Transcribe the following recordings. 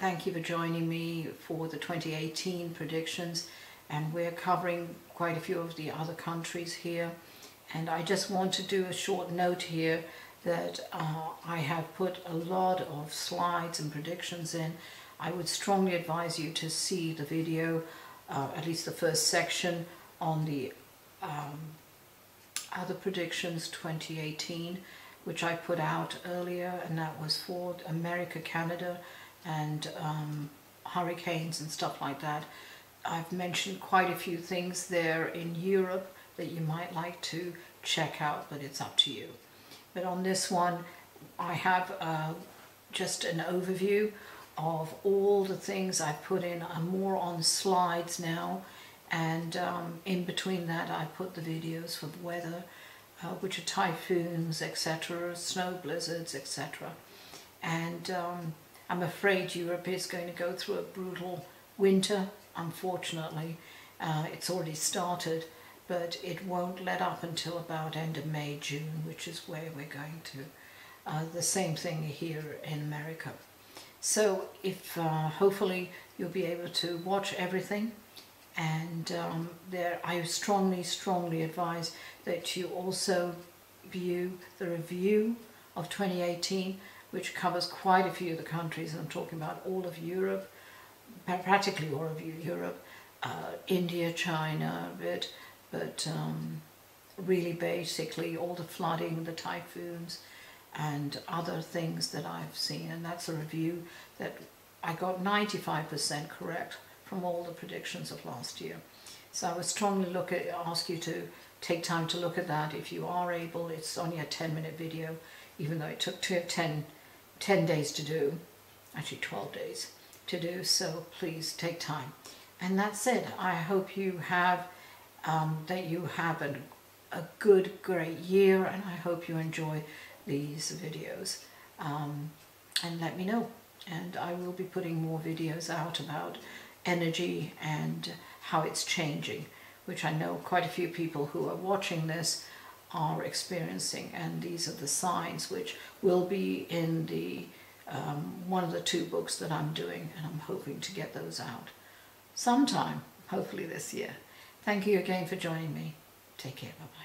thank you for joining me for the 2018 predictions, and we're covering quite a few of the other countries here. And I just want to do a short note here that I have put a lot of slides and predictions in. I would strongly advise you to see the video, at least the first section, on the other predictions 2018, which I put out earlier, and that was for America, Canada, and hurricanes and stuff like that. I've mentioned quite a few things there in Europe that you might like to check out, but it's up to you. But on this one, I have just an overview of all the things I've put in. I'm more on slides now, and in between that I put the videos for the weather, which are typhoons, etc., snow blizzards, etc. And I'm afraid Europe is going to go through a brutal winter, unfortunately. It's already started, but it won't let up until about end of May, June, which is where we're going to. The same thing here in America. So if hopefully you'll be able to watch everything, and I strongly advise that you also view the review of 2018, which covers quite a few of the countries, and I'm talking about all of Europe, practically all of Europe, India, China a bit, but really basically all the flooding, the typhoons, and other things that I've seen. And that's a review that I got 95% correct from all the predictions of last year. So I would strongly ask you to take time to look at that if you are able. It's only a 10-minute video, even though it took 10 days to do, actually 12 days to do, so please take time. And that's it. I hope you have that you have a good, great year, and I hope you enjoy these videos. And let me know, and I will be putting more videos out about energy and how it's changing, which I know quite a few people who are watching this are experiencing, and these are the signs which will be in the one of the 2 books that I'm doing, and I'm hoping to get those out sometime, hopefully this year. Thank you again for joining me. Take care. Bye-bye.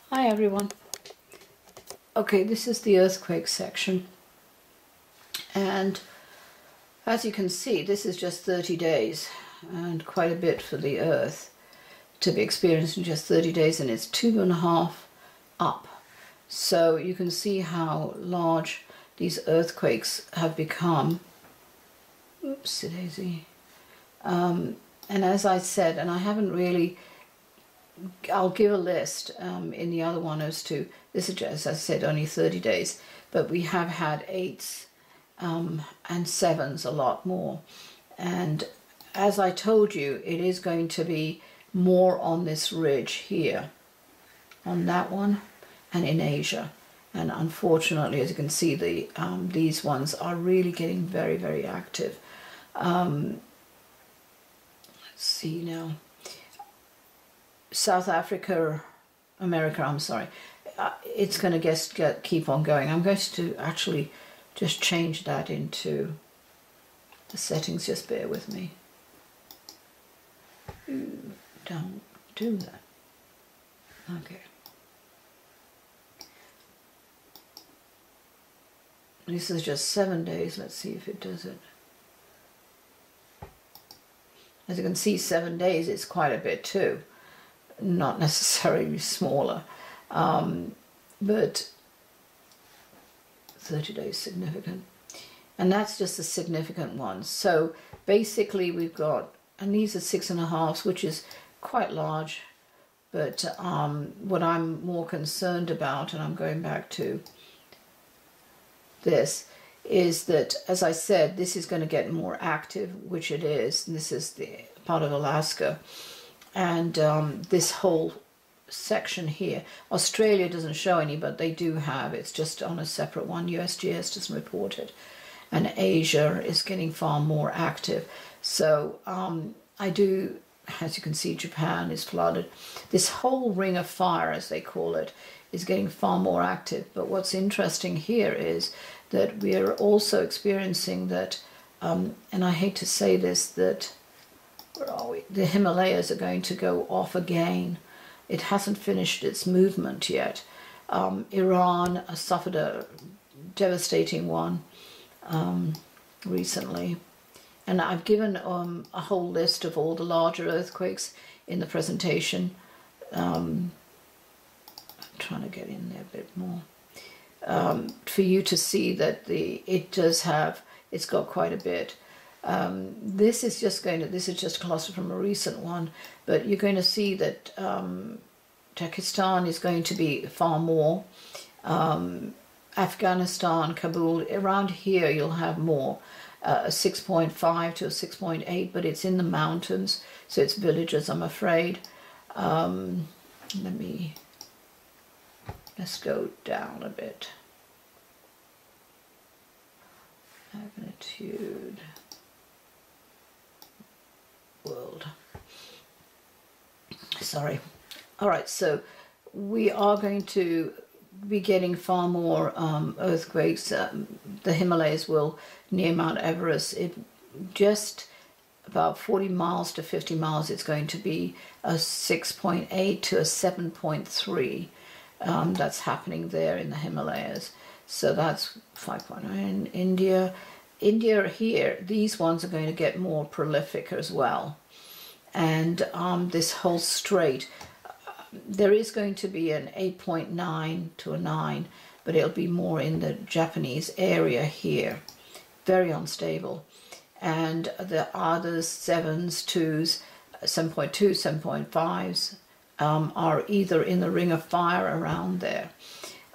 Hi everyone. Okay, this is the earthquake section, and as you can see, this is just 30 days, and quite a bit for the Earth to be experienced in just 30 days, and it's 2.5 up. So you can see how large these earthquakes have become. Oopsie daisy. And as I said, and I haven't really, I'll give a list in the other one as to, this is just, as I said, only 30 days, but we have had 8s and 7s a lot more. And as I told you, it is going to be more on this ridge here, on that one, and in Asia. And unfortunately, as you can see, these ones are really getting very, very active. Let's see now. South Africa, America, I'm sorry. It's going to keep on going. I'm going to actually just change that into the settings. Just bear with me. Don't do that. Okay. This is just 7 days. Let's see if it does it. As you can see, 7 days is quite a bit too. Not necessarily smaller, but 30 days significant. And that's just the significant ones. So basically we've got, and these are 6.5s, which is quite large, but what I'm more concerned about, and I'm going back to this, is that, as I said, this is going to get more active, which it is. And this is the part of Alaska. And this whole section here, Australia doesn't show any, but they do have, it's just on a separate one. USGS doesn't report it. And Asia is getting far more active. So I do, as you can see, Japan is flooded. This whole ring of fire, as they call it, is getting far more active. But what's interesting here is that we are also experiencing that, and I hate to say this, that, where are we? The Himalayas are going to go off again. It hasn't finished its movement yet. Iran suffered a devastating one recently. And I've given a whole list of all the larger earthquakes in the presentation. I'm trying to get in there a bit more. For you to see that it's got quite a bit. This is just a cluster from a recent one, but you're going to see that Tajikistan is going to be far more. Afghanistan, Kabul, around here you'll have more. A 6.5 to a 6.8, but it's in the mountains, so it's villages, I'm afraid. Let's go down a bit. Magnitude. World. Sorry. All right, so we are going to be getting far more earthquakes. The Himalayas will, near Mount Everest, just about 40 miles to 50 miles, it's going to be a 6.8 to a 7.3. That's happening there in the Himalayas. So that's 5.9. India here, these ones are going to get more prolific as well. And this whole strait, there is going to be an 8.9 to a 9, but it'll be more in the Japanese area here. Very unstable. And the others, 7s, 2s, 7.2, 7.5s, are either in the ring of fire around there,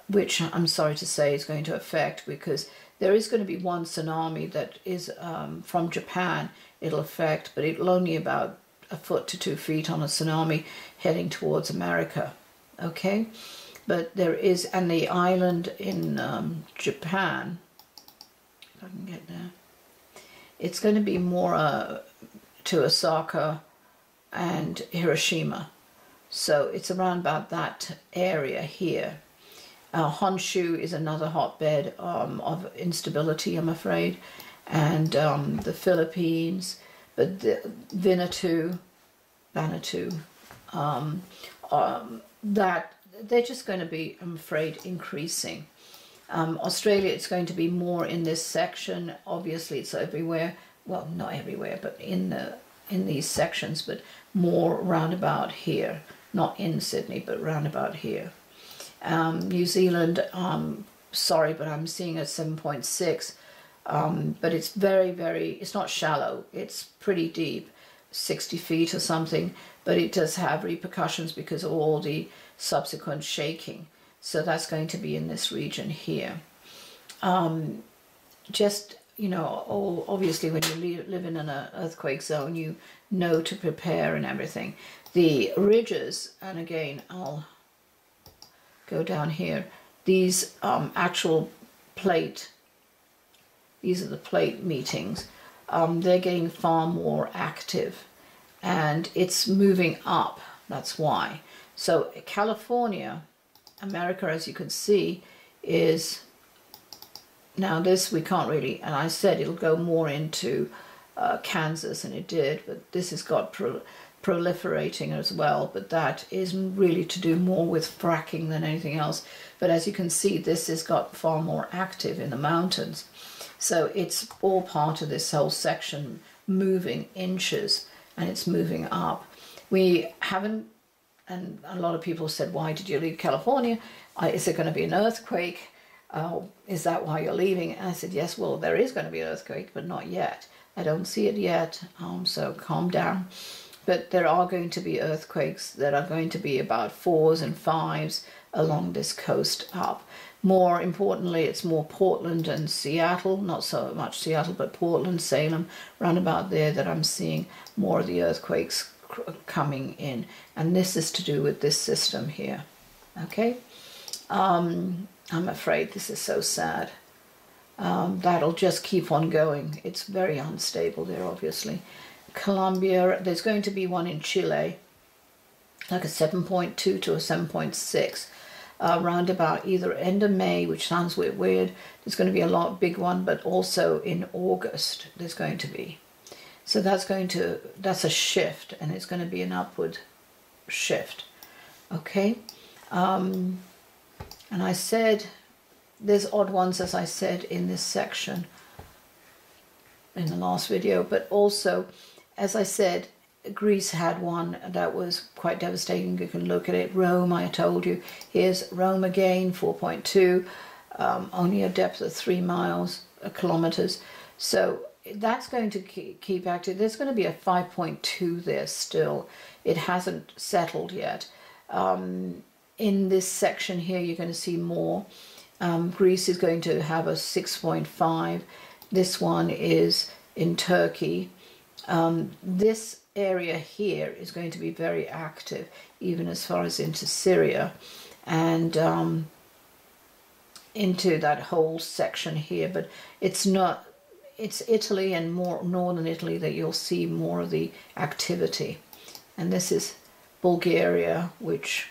which I'm sorry to say is going to affect, because there is going to be one tsunami that is from Japan it'll affect, but it'll only about a foot to 2 feet on a tsunami heading towards America, okay? But there is, and the island in Japan, if I can get there, it's going to be more to Osaka and Hiroshima. So it's around about that area here. Honshu is another hotbed of instability, I'm afraid, and the Philippines, but Vanuatu, that they're just going to be, I'm afraid, increasing. Australia, it's going to be more in this section. Obviously, it's everywhere. Well, not everywhere, but in these sections, but more round about here. Not in Sydney, but round about here. New Zealand, sorry, but I'm seeing a 7.6. But it's very, very, it's not shallow. It's pretty deep, 60 feet or something. But it does have repercussions because of all the subsequent shaking. So that's going to be in this region here. Just, you know, obviously when you live in an earthquake zone, you know to prepare and everything. The ridges, and again, I'll go down here, these actual plate, these are the plate meetings, they're getting far more active and it's moving up, that's why. So California, America, as you can see, is, now this we can't really, and I said it'll go more into Kansas, and it did, but this has got proliferating as well, but that is really to do more with fracking than anything else. But as you can see, this has got far more active in the mountains. So it's all part of this whole section moving inches, and it's moving up. We haven't, and a lot of people said, why did you leave California? Is there going to be an earthquake? Is that why you're leaving? And I said, yes, well, there is going to be an earthquake, but not yet. I don't see it yet, so calm down. But there are going to be earthquakes that are going to be about 4s and 5s along this coast up. More importantly, it's more Portland and Seattle, not so much Seattle, but Portland, Salem, round about there that I'm seeing more of the earthquakes coming in. And this is to do with this system here, okay? I'm afraid this is so sad. That'll just keep on going. It's very unstable there, obviously. Colombia, there's going to be one in Chile, like a 7.2 to a 7.6, around about either end of May, which sounds a bit weird. There's going to be a lot big one, but also in August there's going to be. So that's a shift, and it's going to be an upward shift. Okay, and I said there's odd ones, as I said in this section in the last video, but also, as I said, Greece had one that was quite devastating. You can look at it. Rome, I told you. Here's Rome again, 4.2, only a depth of 3 kilometers. So that's going to keep active. There's going to be a 5.2 there still. It hasn't settled yet. In this section here, you're going to see more. Greece is going to have a 6.5. This one is in Turkey. This area here is going to be very active, even as far as into Syria and into that whole section here. But it's not, it's Italy and more northern Italy that you'll see more of the activity. And this is Bulgaria, which,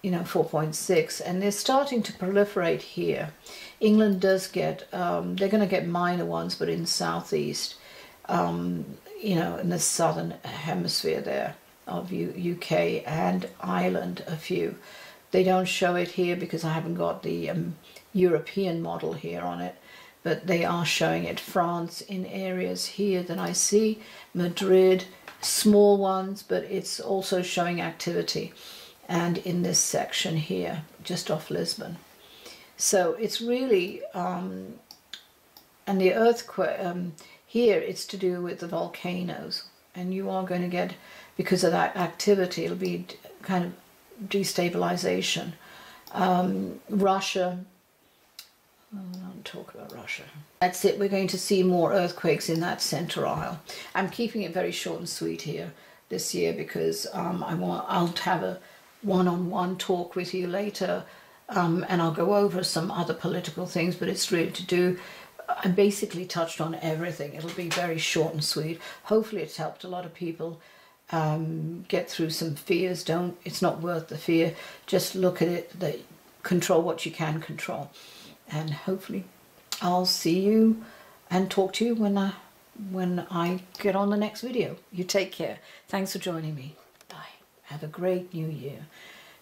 you know, 4.6, and they're starting to proliferate here. England does get, they're going to get minor ones, but in southeast, you know, in the southern hemisphere there of UK and Ireland, a few. They don't show it here because I haven't got the European model here on it, but they are showing it. France in areas here that I see, Madrid, small ones, but it's also showing activity. And in this section here, just off Lisbon. So it's really, and the earthquake, here it's to do with the volcanoes. And you are going to get, because of that activity, it'll be kind of destabilization. Russia, I don't talk about Russia. That's it, we're going to see more earthquakes in that center aisle. I'm keeping it very short and sweet here this year because I'll have a one-on-one talk with you later, and I'll go over some other political things, but it's really to do, I basically touched on everything. It'll be very short and sweet. Hopefully it's helped a lot of people get through some fears. It's not worth the fear. Just look at it, control what you can control. And hopefully I'll see you and talk to you when I get on the next video. You take care. Thanks for joining me. Bye. Have a great new year.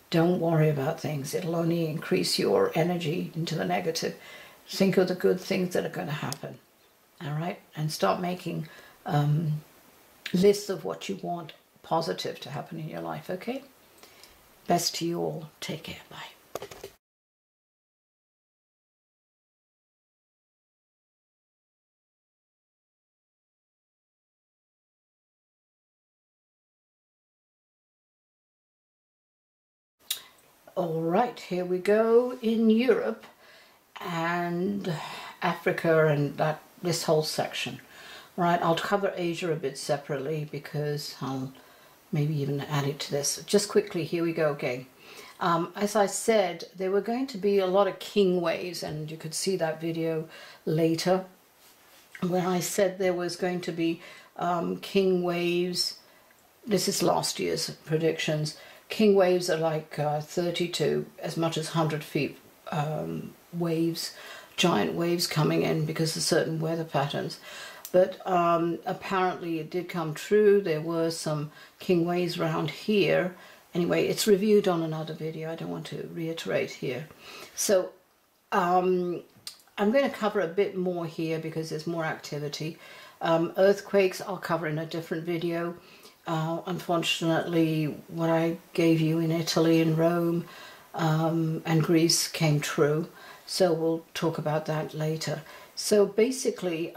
Don't worry about things. It'll only increase your energy into the negative. Think of the good things that are going to happen. All right? And start making lists of what you want positive to happen in your life, okay? Best to you all. Take care. Bye. All right, here we go in Europe and Africa and this whole section. Right, I'll cover Asia a bit separately because I'll maybe even add it to this. Just quickly, here we go again. As I said, there were going to be a lot of king waves, and you could see that video later when I said there was going to be king waves. This is last year's predictions. King waves are like 30 to as much as 100 feet waves, giant waves coming in because of certain weather patterns. But apparently it did come true. There were some king waves around here. Anyway, it's reviewed on another video. I don't want to reiterate here. So I'm going to cover a bit more here because there's more activity. Earthquakes I'll cover in a different video. Unfortunately, what I gave you in Italy and Rome and Greece came true. So we'll talk about that later. So basically,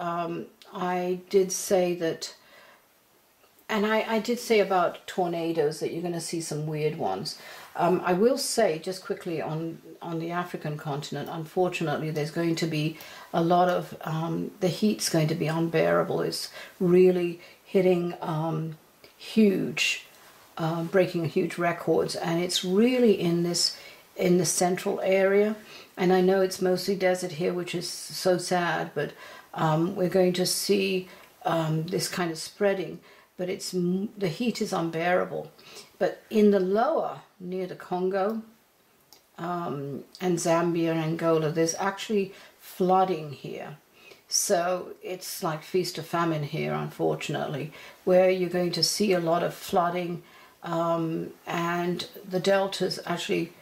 I did say that, and I did say about tornadoes that you're going to see some weird ones. I will say just quickly on the African continent, unfortunately, there's going to be a lot of, the heat's going to be unbearable. It's really hitting huge, breaking huge records, and it's really in the central area. And I know it's mostly desert here, which is so sad, but we're going to see this kind of spreading, but the heat is unbearable. But in the lower, near the Congo and Zambia and Angola, there's actually flooding here. So it's like feast or famine here, unfortunately, where you're going to see a lot of flooding, and the delta's actually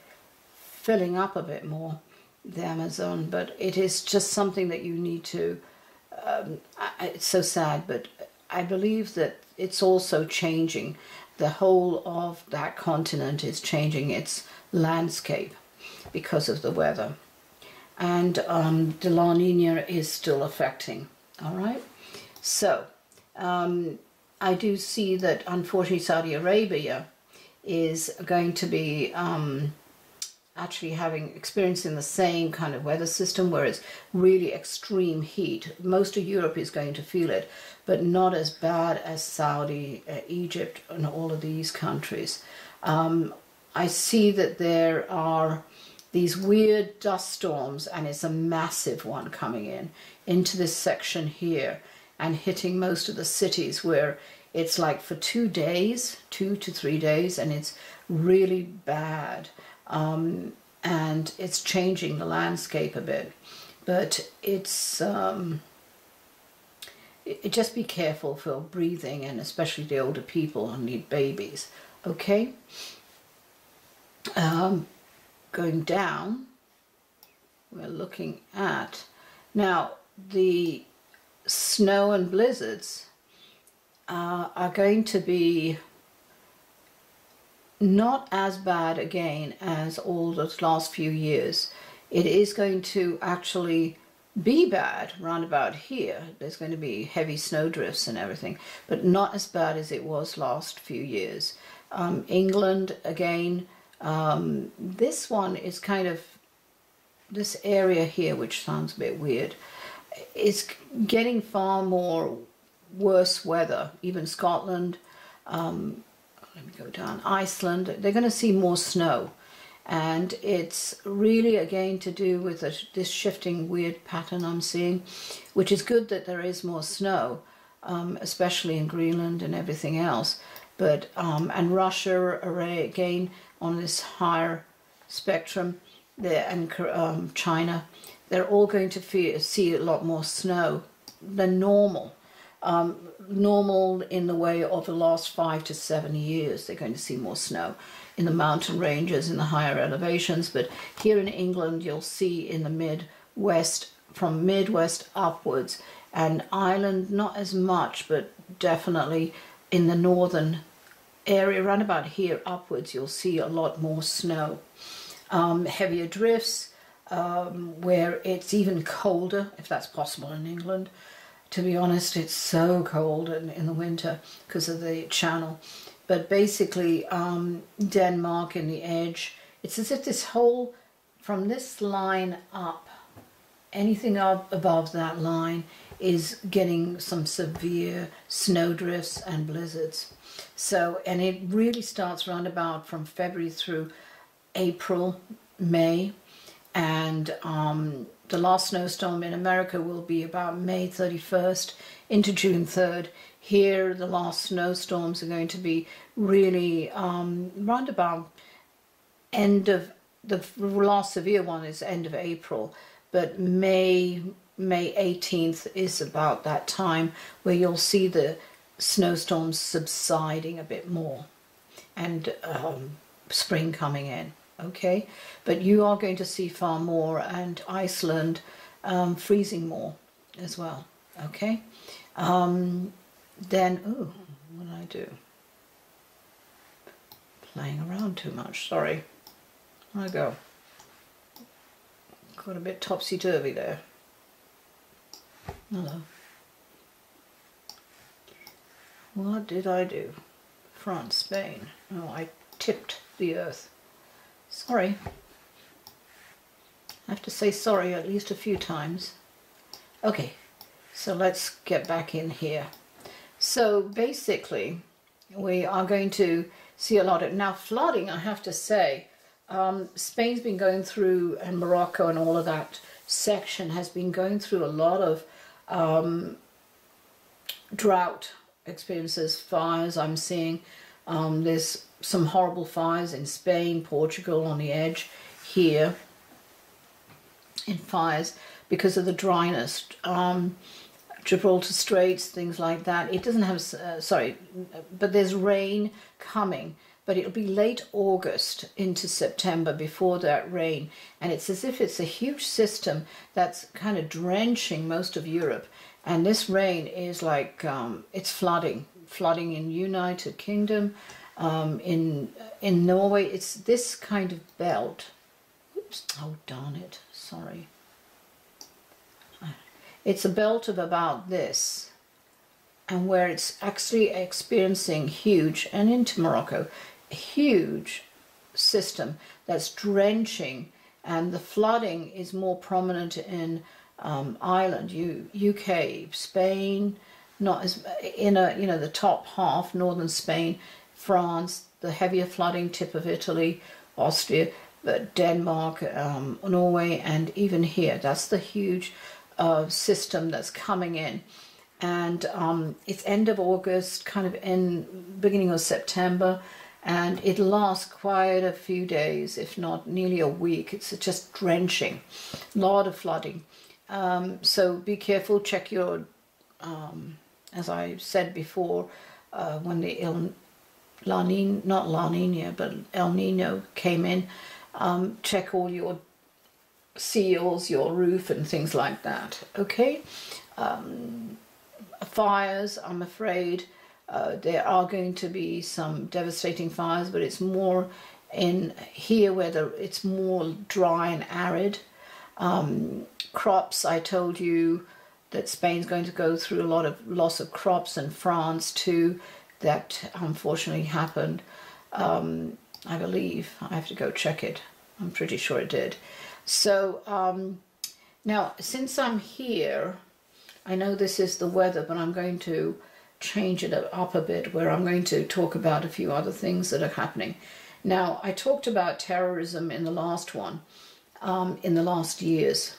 filling up a bit more, the Amazon, but it is just something that you need to, it's so sad, but I believe that it's also changing. The whole of that continent is changing its landscape because of the weather. And the La Nina is still affecting, all right? So I do see that, unfortunately, Saudi Arabia is going to be actually experiencing the same kind of weather system where it's really extreme heat. Most of Europe is going to feel it, but not as bad as Saudi, Egypt, and all of these countries. I see that there are these weird dust storms, and it's a massive one coming into this section here and hitting most of the cities, where it's like for 2 days, 2 to 3 days, and it's really bad. And it's changing the landscape a bit, but it's just be careful for breathing, and especially the older people who need babies, okay? Going down, we're looking at now the snow and blizzards are going to be not as bad again as all the last few years. It is going to actually be bad round about here. There's going to be heavy snow drifts and everything, but not as bad as it was last few years. England, again, this one is kind of, this area here, which sounds a bit weird, is getting far more worse weather. Even Scotland, let me go down, Iceland, they're going to see more snow. And it's really, again, to do with this shifting weird pattern I'm seeing, which is good that there is more snow, especially in Greenland and everything else. But, and Russia, again, on this higher spectrum, there, and China, they're all going to see a lot more snow than normal. Normal in the way of the last 5 to 7 years, they're going to see more snow. in the mountain ranges, in the higher elevations, but here in England you'll see in the Midwest, from Midwest upwards, and Ireland not as much, but definitely in the northern area, around about here upwards, you'll see a lot more snow. Heavier drifts, where it's even colder, if that's possible in England. To be honest, it's so cold in the winter because of the channel. But basically, Denmark in the edge, it's as if this whole, from this line up, anything up above that line is getting some severe snow drifts and blizzards. So, and it really starts round about from February through April, May, and the last snowstorm in America will be about May 31st into June 3rd. Here, the last snowstorms are going to be really round about end of, the last severe one is end of April, but May 18th is about that time where you'll see the snowstorms subsiding a bit more and spring coming in, okay? But you are going to see far more, and Iceland freezing more as well, okay? Then, oh, what did I do? Playing around too much, sorry. There I go. Got a bit topsy-turvy there. Hello. What did I do? France, Spain. Oh, I tipped the earth. Sorry. I have to say sorry at least a few times. Okay, so let's get back in here. So basically, we are going to see a lot of, now flooding, I have to say, Spain's been going through, and Morocco and all of that section has been going through a lot of drought experiences, fires. I'm seeing there's some horrible fires in Spain, Portugal on the edge here, in fires because of the dryness. Gibraltar Straits, things like that. It doesn't have, but there's rain coming, but it'll be late August into September before that rain, and it's as if it's a huge system that's kind of drenching most of Europe, and this rain is like, it's flooding in United Kingdom, in Norway. It's this kind of belt. Oops, oh darn it, sorry. It's a belt of about this, and where it's actually experiencing huge, and into Morocco, a huge system that's drenching, and the flooding is more prominent in Ireland, UK, Spain, not as in the top half, northern Spain, France, the heavier flooding tip of Italy, Austria, but Denmark, Norway, and even here, that's the huge system that's coming in. And it's end of August, kind of in beginning of September, and it lasts quite a few days, if not nearly a week. It's just drenching, a lot of flooding. So be careful, check your, as I said before, when the not La Nina, but El Nino came in, check all your seals, your roof and things like that, okay? Fires, I'm afraid, there are going to be some devastating fires, but it's more in here where it's more dry and arid. Crops, I told you that Spain's going to go through a lot of loss of crops, and France too. That unfortunately happened. I believe, I have to go check it. I'm pretty sure it did. So now, since I'm here, I know this is the weather, but I'm going to change it up a bit, where I'm going to talk about a few other things that are happening. Now, I talked about terrorism in the last one, in the last years,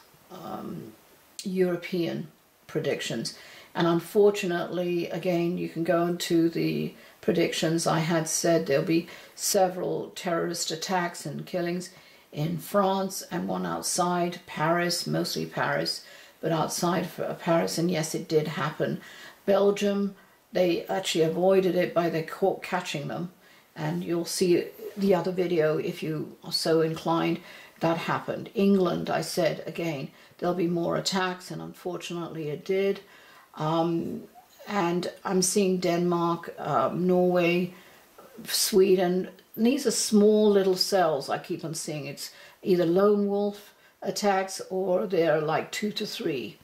European predictions. And unfortunately, again, you can go into the predictions. I had said there'll be several terrorist attacks and killings in France, and one outside Paris, mostly Paris, but outside Paris, and yes, it did happen. Belgium, they actually avoided it by the court catching them, and you'll see the other video if you are so inclined. That happened. England, I said again, there'll be more attacks, and unfortunately it did. And I'm seeing Denmark, Norway, Sweden. These are small little cells I keep on seeing. It's either lone wolf attacks or they're like 2 to 3.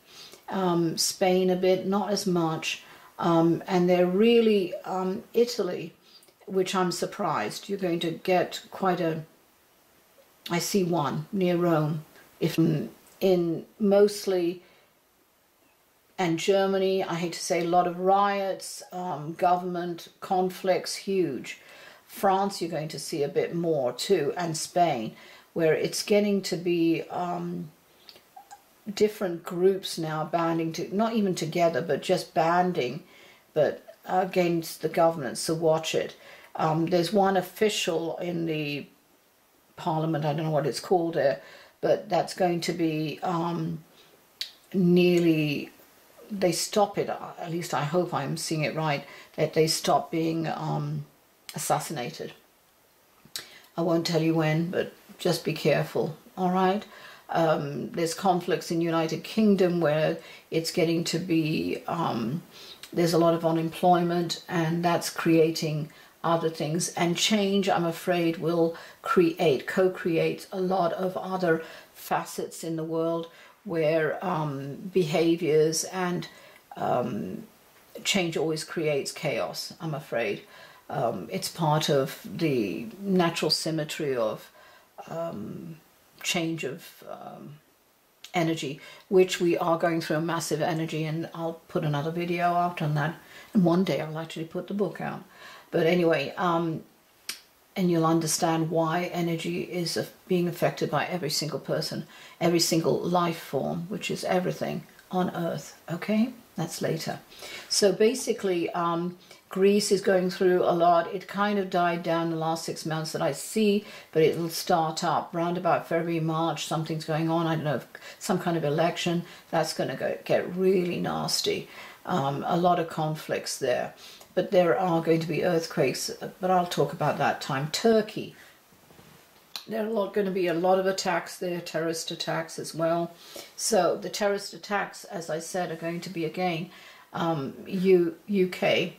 Spain a bit, not as much. And they're really Italy, which I'm surprised. You're going to get quite a... I see one near Rome. If in mostly... And Germany, I hate to say, a lot of riots, government conflicts, huge. France, you're going to see a bit more too, and Spain, where it's getting to be different groups now banding, not even together, but just banding, but against the government, so watch it. There's one official in the parliament, I don't know what it's called there, but that's going to be nearly... They stop it, at least I hope I'm seeing it right, that they stop being assassinated. I won't tell you when, but just be careful, all right? There's conflicts in United Kingdom where it's getting to be, there's a lot of unemployment, and that's creating other things. And change, I'm afraid, will co-create a lot of other facets in the world where behaviors and change always creates chaos, I'm afraid. It's part of the natural symmetry of change of energy, which we are going through a massive energy, and I'll put another video out on that, and one day I'll actually put the book out. But anyway, and you'll understand why energy is being affected by every single person, every single life form, which is everything on Earth, okay? That's later. So basically, Greece is going through a lot. It kind of died down the last 6 months that I see, but it'll start up round about February, March. Something's going on. I don't know, if some kind of election. That's going to get really nasty. A lot of conflicts there. But there are going to be earthquakes, but I'll talk about that time. Turkey. There are going to be a lot of attacks there, terrorist attacks as well. So the terrorist attacks, as I said, are going to be again UK.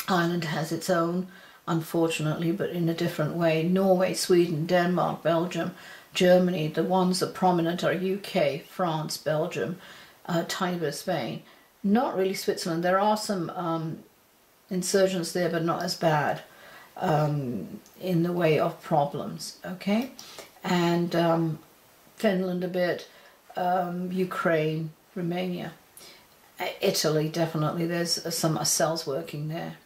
Ireland has its own, unfortunately, but in a different way. Norway, Sweden, Denmark, Belgium, Germany. The ones that are prominent are UK, France, Belgium, a tiny bit of Spain. Not really Switzerland. There are some insurgents there, but not as bad in the way of problems, okay? And Finland a bit, Ukraine, Romania, Italy, definitely. There's some cells working there.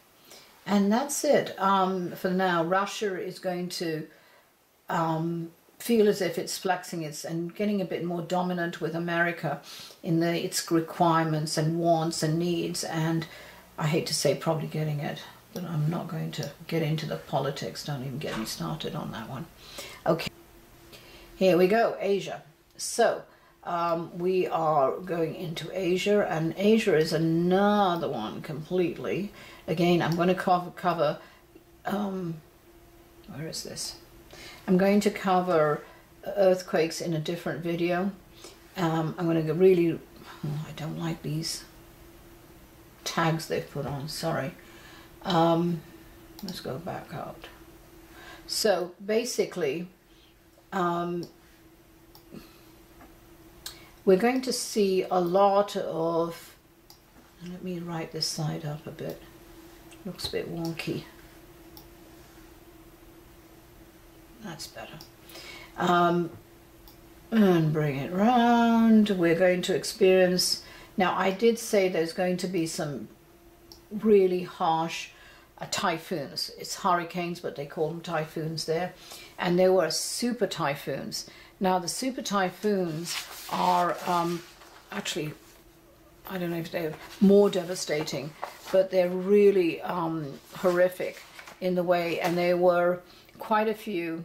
And that's it for now. Russia is going to feel as if it's flexing its and getting a bit more dominant with America in its requirements and wants and needs, and I hate to say probably getting it, but I'm not going to get into the politics. Don't even get me started on that one. Okay, here we go, Asia. So we are going into Asia, and Asia is another one completely. Again, I'm going to cover where is this? I'm going to cover earthquakes in a different video. I'm going to really, I don't like these tags they've put on, sorry. Let's go back out. So basically, we're going to see a lot of, let me write this side up a bit, looks a bit wonky. That's better. And bring it round. We're going to experience, now I did say there's going to be some really harsh typhoons. It's hurricanes, but they call them typhoons there. And there were super typhoons. Now the super typhoons are actually, I don't know if they're more devastating, but they're really horrific in the way, and there were quite a few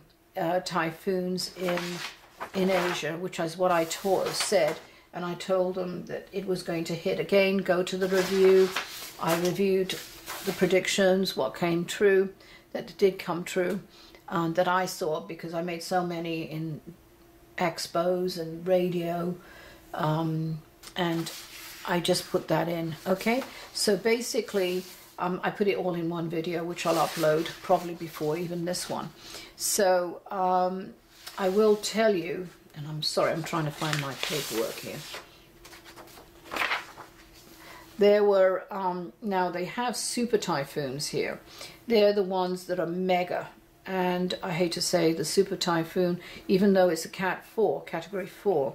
typhoons in Asia, which is what I said, and I told them that it was going to hit. Again, go to the review. I reviewed the predictions, what came true. that did come true, that I saw, because I made so many in expos and radio, and I just put that in. Okay, so basically I put it all in one video, which I'll upload probably before even this one. So I will tell you, and I'm sorry, I'm trying to find my paperwork here. There were, now they have super typhoons here. They're the ones that are mega. And I hate to say, the super typhoon, even though it's a Cat 4, Category 4,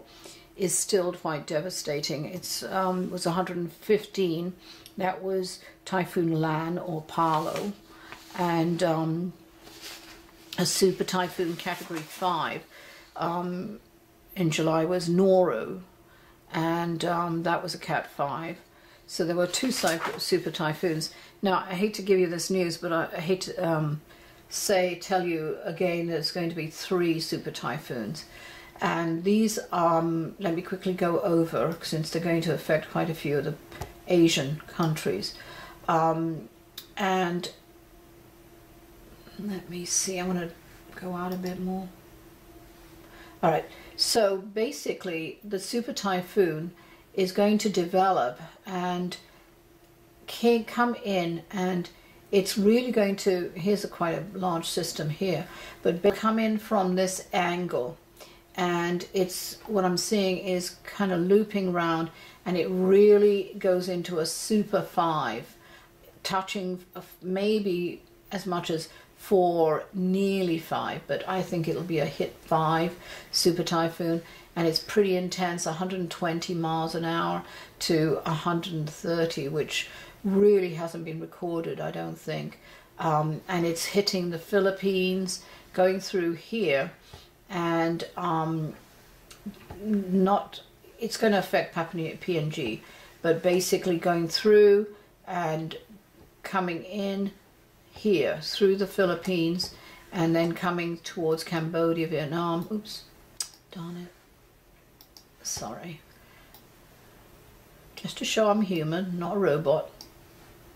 is still quite devastating. It's was 115. That was Typhoon Lan or Paolo. And a super typhoon Category 5 in July was Noru. And that was a Cat 5. So there were 2 super typhoons. Now, I hate to give you this news, but I hate to tell you again there's going to be 3 super typhoons. And these, let me quickly go over, since they're going to affect quite a few of the Asian countries. And let me see, I want to go out a bit more. All right, so basically the super typhoon is going to develop and come in, and it's really going to, here's quite a large system here, but come in from this angle, and it's, what I'm seeing is kind of looping round, and it really goes into a super 5, touching maybe as much as 4, nearly 5, but I think it'll be a hit 5 super typhoon. And it's pretty intense, 120 miles an hour to 130, which really hasn't been recorded, I don't think. And it's hitting the Philippines, going through here, and it's going to affect PNG, but basically going through and coming in here through the Philippines, and then coming towards Cambodia, Vietnam. Oops, darn it. Sorry. Just to show I'm human, not a robot.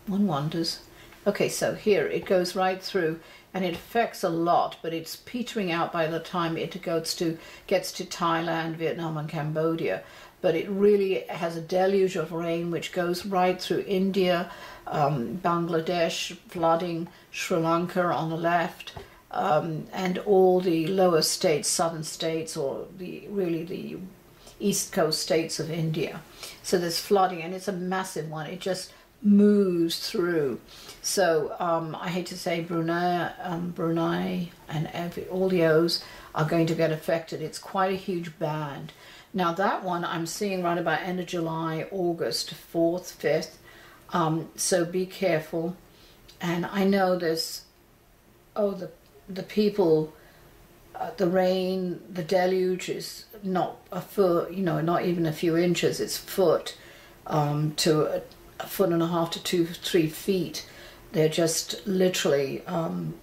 One wonders. Okay, so here it goes right through, and it affects a lot, but it's petering out by the time it gets to Thailand, Vietnam, and Cambodia. But it really has a deluge of rain which goes right through India, Bangladesh, flooding Sri Lanka on the left, and all the lower states, southern states, or really the east coast states of India. So there's flooding, and it's a massive one. It just moves through. So I hate to say, Brunei and all the O's are going to get affected. It's quite a huge band. Now that one I'm seeing right about end of July, August, 4th, 5th. So be careful. And I know there's, the people, the rain, the deluge is not a foot, not even a few inches. It's foot to a 1.5 to 2-3 feet. They're just literally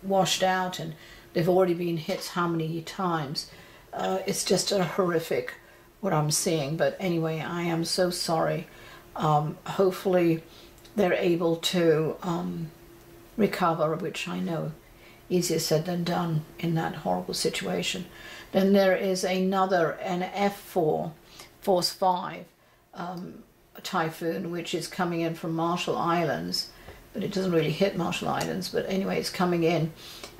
washed out, and they've already been hit how many times. It's just a horrific what I'm seeing. But anyway, I am so sorry. Hopefully they're able to recover, which I know easier said than done in that horrible situation. Then there is an F4, Force 5 typhoon, which is coming in from Marshall Islands, but it doesn't really hit Marshall Islands. But anyway, it's coming in,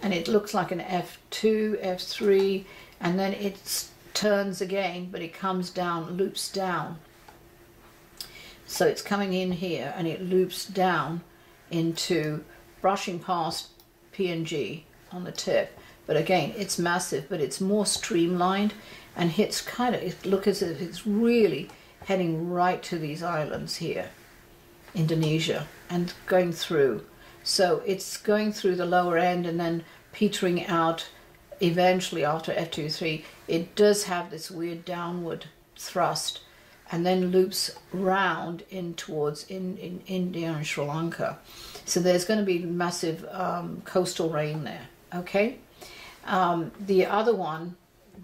and it looks like an F2, F3, and then it turns again, but it comes down, loops down. So it's coming in here, and it loops down into brushing past PNG on the tip. But again, it's massive, but it's more streamlined, and hits it looks as if it's really heading right to these islands here, Indonesia, and going through. So it's going through the lower end and then petering out eventually after F23. It does have this weird downward thrust, and then loops round in towards in India and Sri Lanka. So there's going to be massive coastal rain there, okay? The other one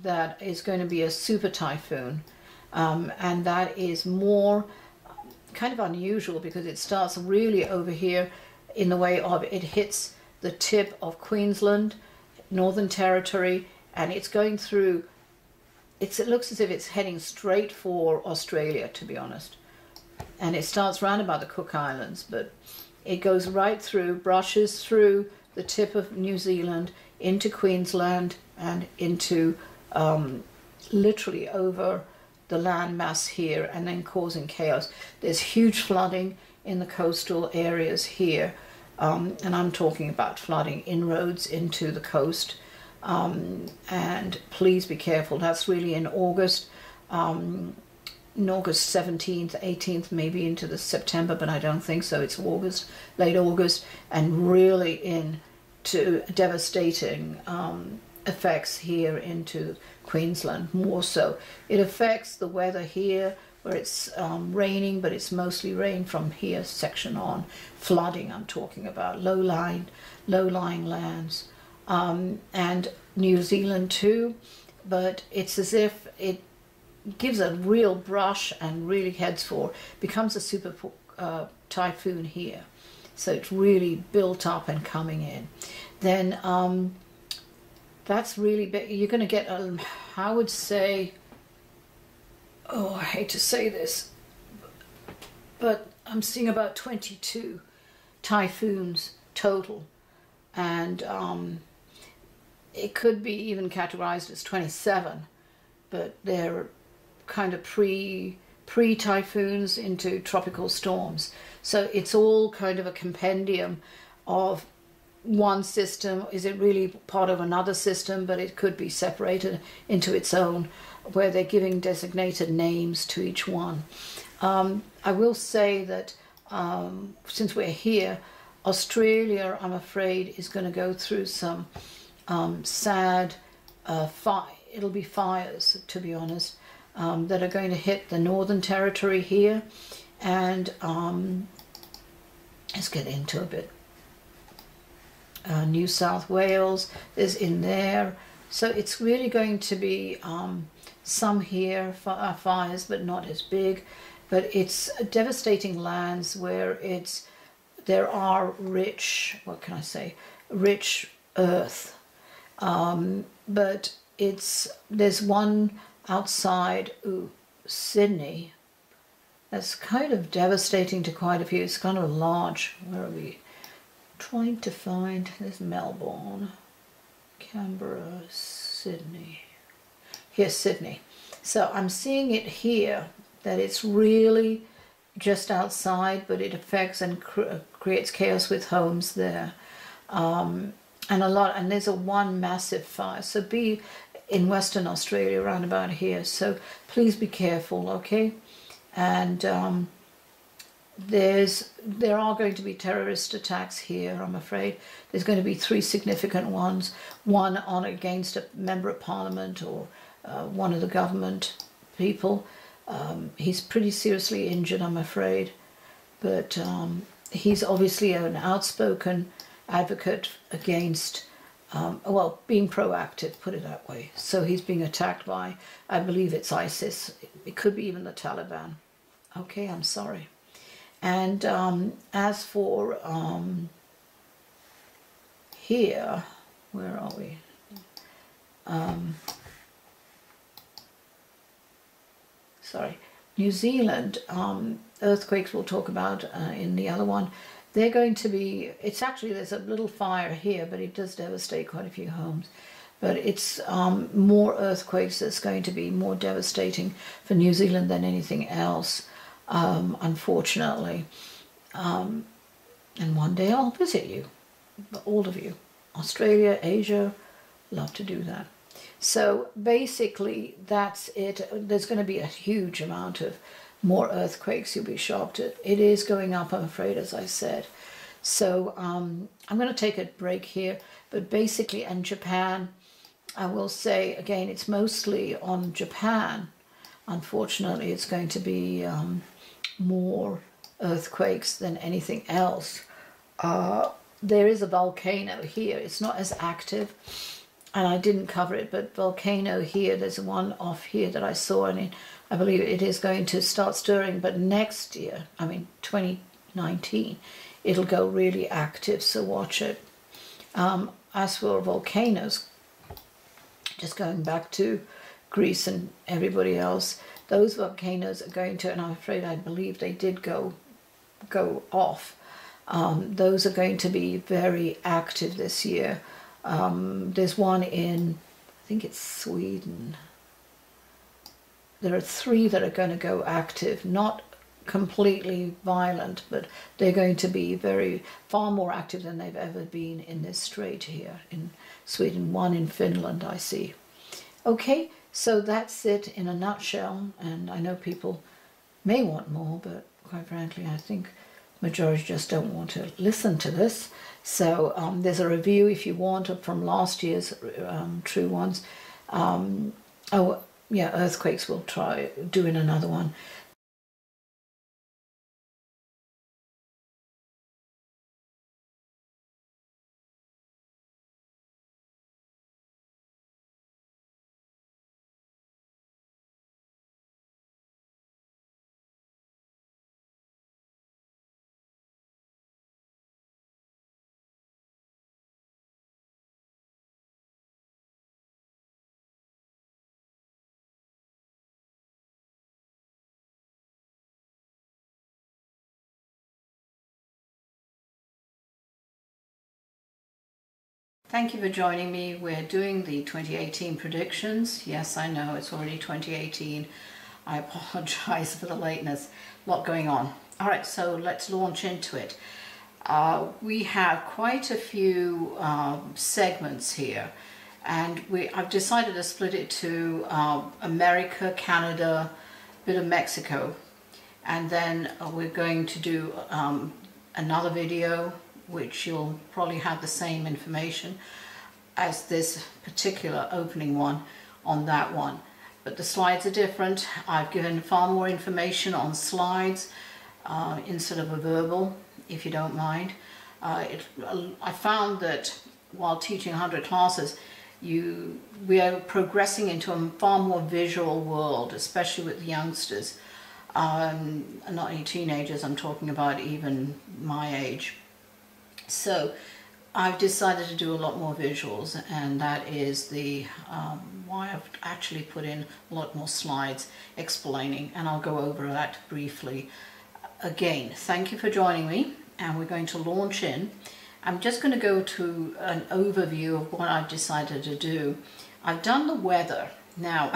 that is going to be a super typhoon, and that is more kind of unusual because it starts really over here in the way of it hits the tip of Queensland, Northern Territory, and it's going through, it looks as if it's heading straight for Australia, to be honest. And it starts round about the Cook Islands, but it goes right through, brushes through the tip of New Zealand, into Queensland, and into literally over the land mass here, and then causing chaos. There's huge flooding in the coastal areas here, and I'm talking about flooding inroads into the coast. And please be careful. That's really in August, in August 17th, 18th, maybe into the September, but I don't think so. It's August, late August, and really into devastating effects here into Queensland, more so. It affects the weather here, where it's raining, but it's mostly rain from here section on. Flooding, I'm talking about, low-lying lands. And New Zealand too, but it's as if it gives a real brush and really heads for, becomes a super typhoon here. So it's really built up and coming in. Then that's really big. You're going to get, I would say, oh, I hate to say this, but I'm seeing about 22 typhoons total. And it could be even categorized as 27, but they're kind of pre-typhoons into tropical storms. So it's all kind of a compendium of one system. Is it really part of another system? But it could be separated into its own, where they're giving designated names to each one. I will say that since we're here, Australia, I'm afraid, is going to go through some sad it'll be fires, to be honest, that are going to hit the Northern Territory here, and let's get into a bit. New South Wales is in there, so it's really going to be some here fires, but not as big. But it's devastating lands where there are rich, what can I say, rich earth. But there's one outside Sydney that's kind of devastating to quite a few. It's kind of large. Where are we trying to find? There's Melbourne, Canberra, Sydney. Here's Sydney. So I'm seeing it here, that it's really just outside, but it affects and creates chaos with homes there. And there's one massive fire. So be in Western Australia, around about here. So please be careful, okay? And there are going to be terrorist attacks here, I'm afraid. There's going to be 3 significant ones. One against a member of parliament or one of the government people. He's pretty seriously injured, I'm afraid. But he's obviously an outspoken advocate against, being proactive, put it that way. So he's being attacked by, I believe it's ISIS. It could be even the Taliban. Okay, I'm sorry. And as for here, where are we? Sorry, New Zealand, earthquakes we'll talk about in the other one. They're going to be, there's a little fire here, but it does devastate quite a few homes. But it's more earthquakes that's going to be more devastating for New Zealand than anything else, unfortunately. And one day I'll visit you, all of you. Australia, Asia, love to do that. So basically that's it. There's going to be a huge amount of more earthquakes. You'll be shocked. It is going up, I'm afraid, as I said. So I'm going to take a break here. But basically, in Japan, I will say, again, it's mostly on Japan. Unfortunately, it's going to be more earthquakes than anything else. There is a volcano here. It's not as active, and I didn't cover it, but volcano here, there's one off here that I saw, and I believe it is going to start stirring, but next year, 2019, it'll go really active, so watch it. As for volcanoes, just going back to Greece and everybody else, those volcanoes are going to, and I'm afraid I believe they did go off. Those are going to be very active this year. There's one in, I think it's Sweden. There are 3 that are going to go active, not completely violent, but they're going to be far more active than they've ever been in this strait here in Sweden. One in Finland, I see. Okay, so that's it in a nutshell, and I know people may want more, but quite frankly, I think majority just don't want to listen to this. So there's a review if you want from last year's true ones. Oh yeah, earthquakes, we'll try doing another one. Thank you for joining me. We're doing the 2018 predictions. Yes, I know it's already 2018. I apologize for the lateness. A lot going on. All right, so let's launch into it. We have quite a few segments here, and I've decided to split it to America, Canada, a bit of Mexico, and then we're going to do another video which you'll probably have the same information as this particular opening one on that one. But the slides are different. I've given far more information on slides instead of a verbal, if you don't mind. I found that while teaching 100 classes, we are progressing into a far more visual world, especially with youngsters. Not any teenagers, I'm talking about even my age. So I've decided to do a lot more visuals, and that is why I've actually put in a lot more slides explaining, and I'll go over that briefly. Again, thank you for joining me, and we're going to launch in. I'm just going to go to an overview of what I've decided to do. I've done the weather. Now,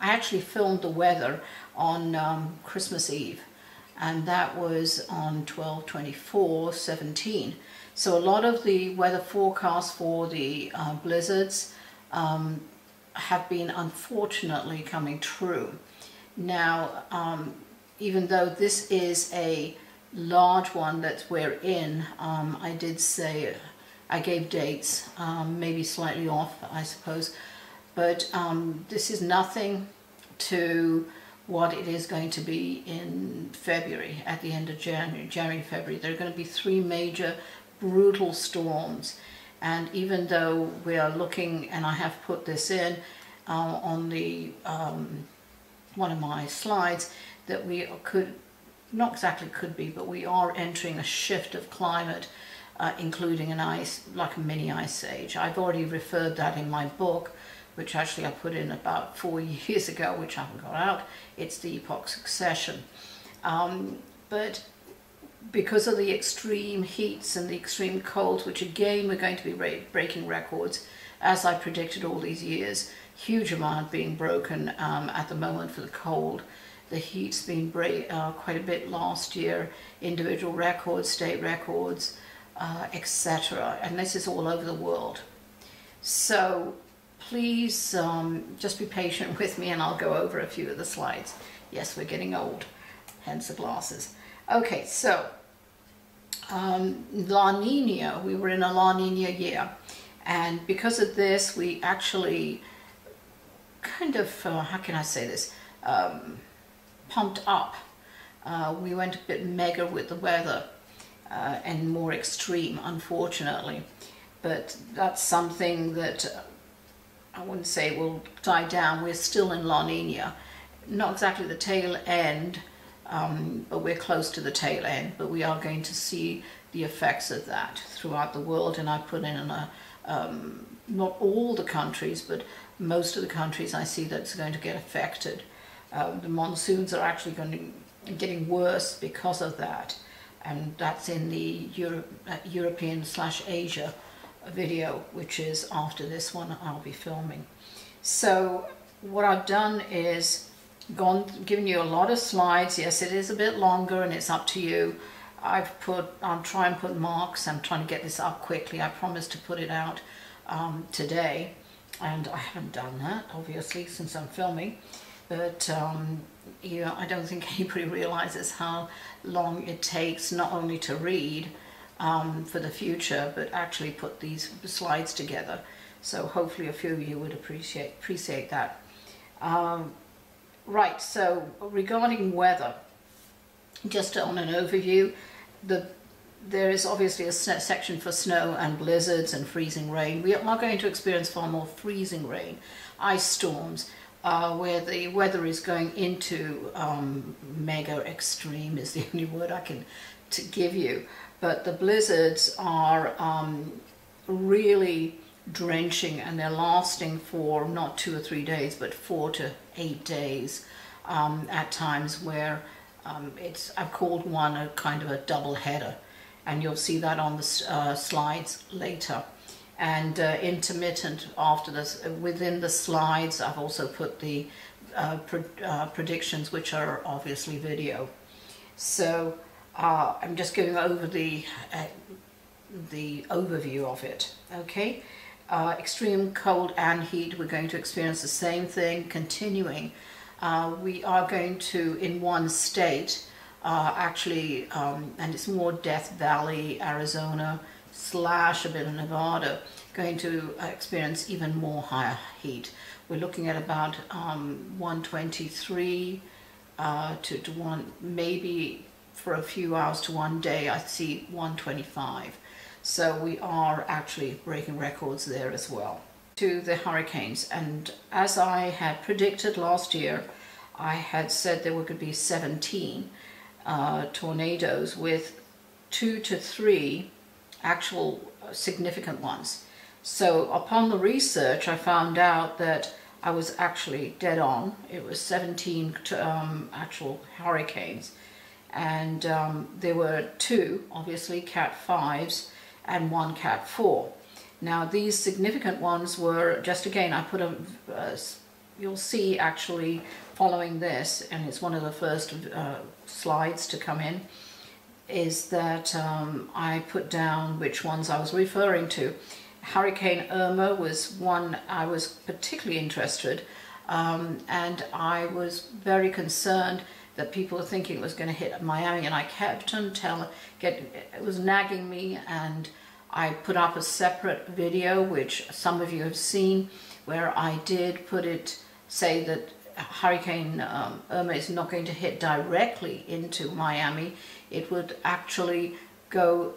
I actually filmed the weather on Christmas Eve, and that was on 12/24/17. So a lot of the weather forecasts for the blizzards have been unfortunately coming true. Now, even though this is a large one that we're in, I did say, I gave dates, maybe slightly off, I suppose, but this is nothing to what it is going to be in February, at the end of January, February. There are going to be 3 major brutal storms, and even though we are looking, and I have put this in on the one of my slides, that we could, not exactly could be, but we are entering a shift of climate, including an ice, like a mini ice age. I've already referred that in my book, which actually I put in about 4 years ago, which I haven't got out. It's the epoch succession. But because of the extreme heats and the extreme colds, which again we're going to be breaking records, as I predicted all these years, huge amount being broken at the moment for the cold. The heat's been quite a bit last year, individual records, state records, etc. And this is all over the world. So please just be patient with me, and I'll go over a few of the slides. Yes, we're getting old, hence the glasses. Okay, so La Nina, we were in a La Nina year, and because of this, we actually kind of, how can I say this, pumped up. We went a bit mega with the weather and more extreme, unfortunately, but that's something that I wouldn't say will die down. We're still in La Nina, not exactly the tail end, but we're close to the tail end, but we are going to see the effects of that throughout the world, and I put in not all the countries, but most of the countries I see that's going to get affected. The monsoons are actually getting worse because of that, and that's in the European/Asia video, which is after this one I'll be filming. So what I've done is given you a lot of slides. Yes, it is a bit longer and it's up to you. I'll try and put marks. I'm trying to get this up quickly. I promised to put it out today, and I haven't done that obviously since I'm filming, but yeah, I don't think anybody realizes how long it takes not only to read for the future, but actually put these slides together. So hopefully a few of you would appreciate that. Right, so regarding weather, just on an overview, there is obviously a section for snow and blizzards and freezing rain. We are going to experience far more freezing rain, ice storms, where the weather is going into mega extreme is the only word I can give you. But the blizzards are really drenching, and they're lasting for not 2 or 3 days, but 4 to 8 days at times, where I've called one a kind of a double header, and you'll see that on the slides later. And intermittent after this, within the slides, I've also put the predictions, which are obviously video. So I'm just going over the overview of it. Okay, extreme cold and heat, we're going to experience the same thing continuing. We are going to, in one state, actually, and it's more Death Valley, Arizona / a bit of Nevada, going to experience even more higher heat. We're looking at about 123 to 1, maybe for a few hours to 1 day, I see 125. So we are actually breaking records there as well. To the hurricanes, and as I had predicted last year, I had said there were going to be 17 tornadoes, with 2 to 3 actual significant ones. So upon the research, I found out that I was actually dead on. It was 17 actual hurricanes, and there were 2, obviously, Cat 5s and 1 Cat 4. Now these significant ones were, just again, I put you'll see actually following this, and it's one of the first slides to come in, is that I put down which ones I was referring to. Hurricane Irma was one I was particularly interested, and I was very concerned that people were thinking it was going to hit Miami, and I kept on it was nagging me, and I put up a separate video, which some of you have seen, where I did say that Hurricane Irma is not going to hit directly into Miami. It would actually go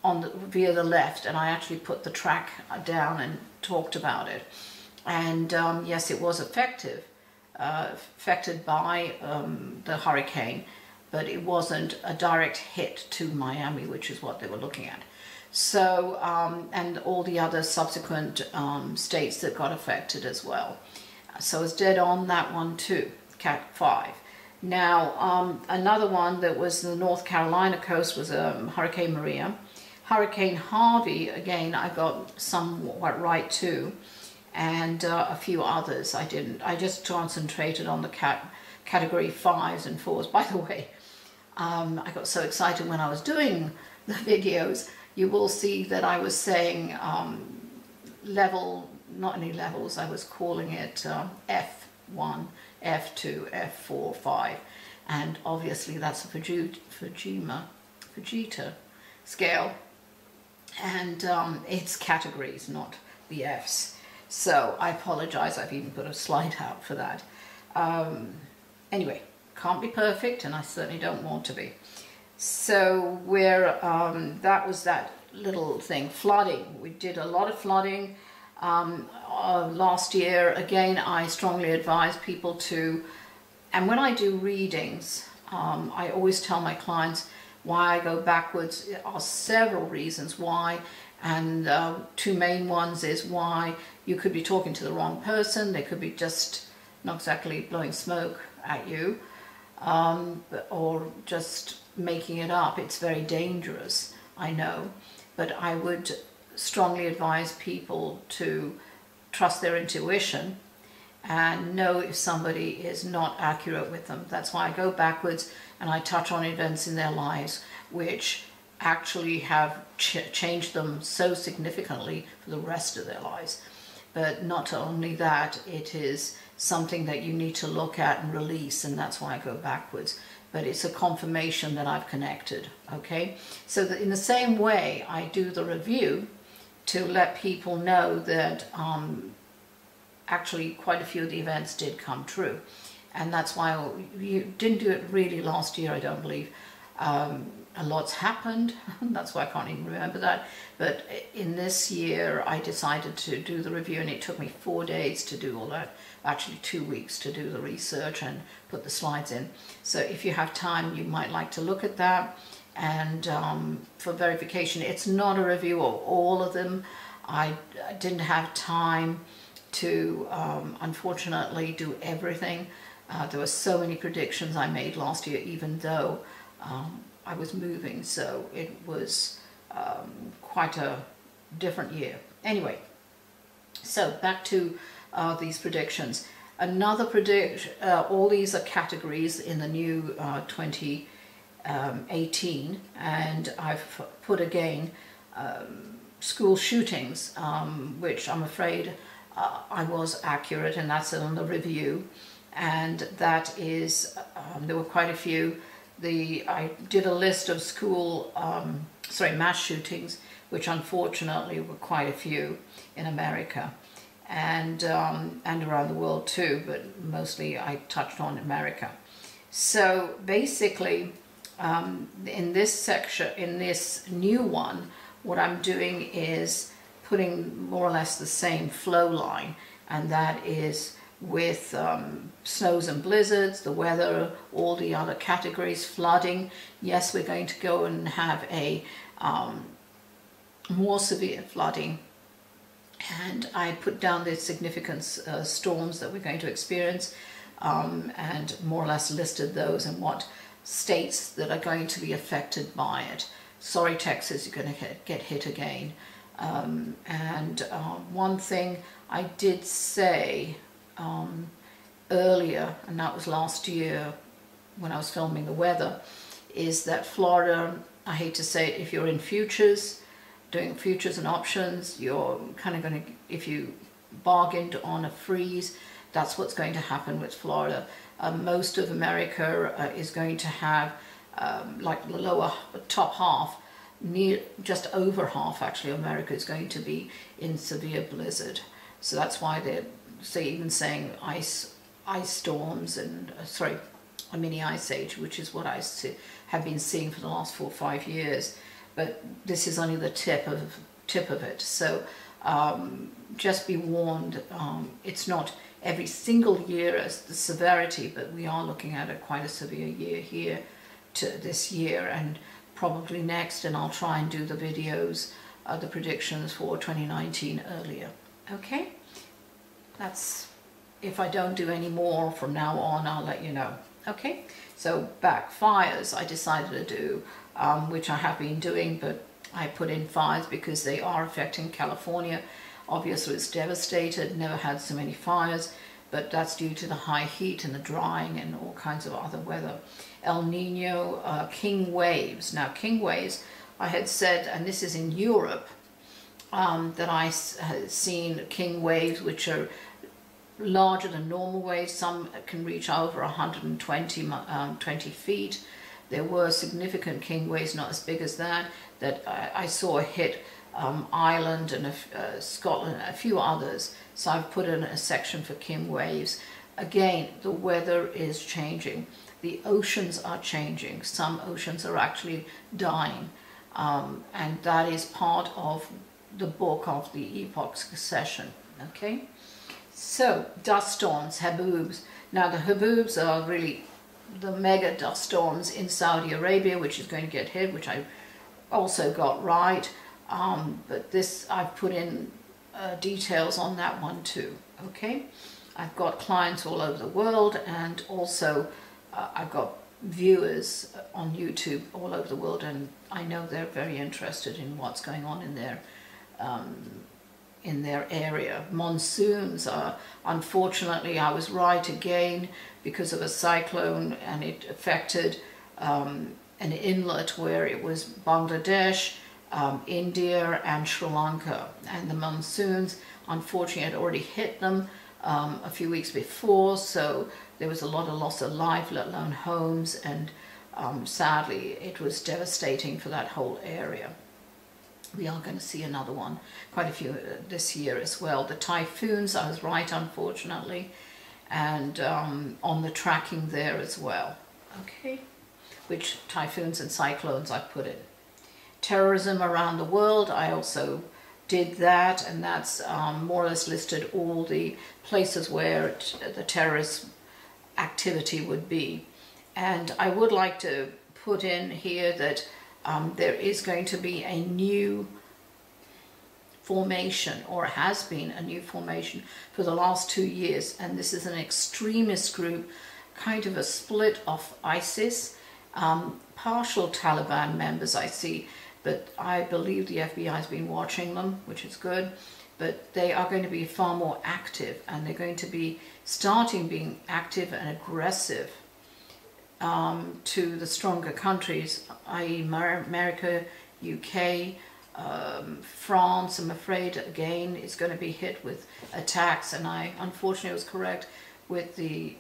via the left, and I actually put the track down and talked about it. And yes, it was affected by the hurricane, but it wasn't a direct hit to Miami, which is what they were looking at. So, and all the other subsequent states that got affected as well. So I was dead on that one too, Cat 5. Now, another one that was the North Carolina coast was Hurricane Maria. Hurricane Harvey, again, I got somewhat right too, and a few others I didn't. I just concentrated on the category 5s and 4s. By the way, I got so excited when I was doing the videos. You will see that I was saying level, not any levels, I was calling it F1, F2, F4, 5, and obviously that's a Fujita scale, and it's categories, not the Fs. So I apologize, I've even put a slide out for that. Anyway, can't be perfect, and I certainly don't want to be. So that was that little thing. Flooding, we did a lot of flooding last year. Again, I strongly advise people to, and when I do readings, I always tell my clients, Why I go backwards are several reasons why, and two main ones is why you could be talking to the wrong person. They could be just not exactly blowing smoke at you, or just making it up. It's very dangerous, I know, but I would strongly advise people to trust their intuition and know if somebody is not accurate with them. That's why I go backwards and I touch on events in their lives which actually have changed them so significantly for the rest of their lives. But not only that, it is something that you need to look at and release, and that's why I go backwards. But it's a confirmation that I've connected, okay? So that in the same way, I do the review to let people know that actually quite a few of the events did come true. And that's why you didn't do it really last year, I don't believe. A lot's happened, that's why I can't even remember that. But in this year, I decided to do the review, and it took me 4 days to do all that. Actually 2 weeks to do the research and put the slides in. So if you have time, you might like to look at that. And for verification, it's not a review of all of them. I didn't have time to, unfortunately, do everything. There were so many predictions I made last year, even though I was moving, so it was quite a different year. Anyway, so back to these predictions. Another prediction, all these are categories in the new 2018, and I've put again school shootings, which I'm afraid I was accurate, and that's on the review. And that is, there were quite a few. I did a list of school, mass shootings, which unfortunately were quite a few in America, and around the world too, but mostly I touched on America. So basically, in this section, in this new one, what I'm doing is putting more or less the same flow line, and that is with snows and blizzards, the weather, all the other categories, flooding. Yes, we're going to go and have a more severe flooding, and I put down the significant storms that we're going to experience, and more or less listed those and what states that are going to be affected by it. Sorry, Texas, you're going to get hit again. One thing I did say earlier, and that was last year when I was filming the weather, is that Florida, I hate to say it, if you're in futures, doing futures and options, you're kind of going to, if you bargained on a freeze, that's what's going to happen with Florida. Most of America is going to have, like the top half, just over half actually, America is going to be in severe blizzard. So that's why they're even saying ice storms and a mini ice age, which is what I have been seeing for the last 4 or 5 years. But this is only the tip of it. So just be warned. It's not every single year as the severity, but we are looking at quite a severe year here to this year and probably next. And I'll try and do the videos, the predictions for 2019 earlier. Okay. That's, if I don't do any more from now on, I'll let you know. Okay, so backfires I decided to do, which I have been doing, but I put in fires because they are affecting California. Obviously it's devastated, never had so many fires, but that's due to the high heat and the drying and all kinds of other weather. El Nino, king waves. Now king waves, I had said, and this is in Europe, that I had seen king waves which are larger than normal waves. Some can reach over 120 feet. There were significant king waves, not as big as that I saw hit Ireland and Scotland, a few others. So I've put in a section for king waves. Again, the weather is changing. The oceans are changing. Some oceans are actually dying. And that is part of the book of the epoch succession. Okay, so dust storms, haboobs. Now the haboobs are really the mega dust storms in Saudi Arabia, which is going to get hit, which I also got right. But this, I've put in details on that one too, okay? I've got clients all over the world, and also I've got viewers on YouTube all over the world, and I know they're very interested in what's going on in their area. Monsoons are, unfortunately, I was right again because of a cyclone, and it affected an inlet where it was Bangladesh, India and Sri Lanka, and the monsoons unfortunately had already hit them a few weeks before, so there was a lot of loss of life, let alone homes, and sadly it was devastating for that whole area. We are going to see another one, quite a few this year as well. The typhoons, I was right unfortunately, and on the tracking there as well, okay, which typhoons and cyclones I put in. Terrorism around the world, I also did that, and that's more or less listed all the places where the terrorist activity would be. And I would like to put in here that there is going to be a new formation, or has been a new formation for the last 2 years, and this is an extremist group, kind of a split of ISIS, partial Taliban members I see, but I believe the FBI has been watching them, which is good, but they are going to be far more active, and they're going to be starting being active and aggressive to the stronger countries, i.e. America, UK, France. I'm afraid again it's going to be hit with attacks, and I unfortunately was correct with the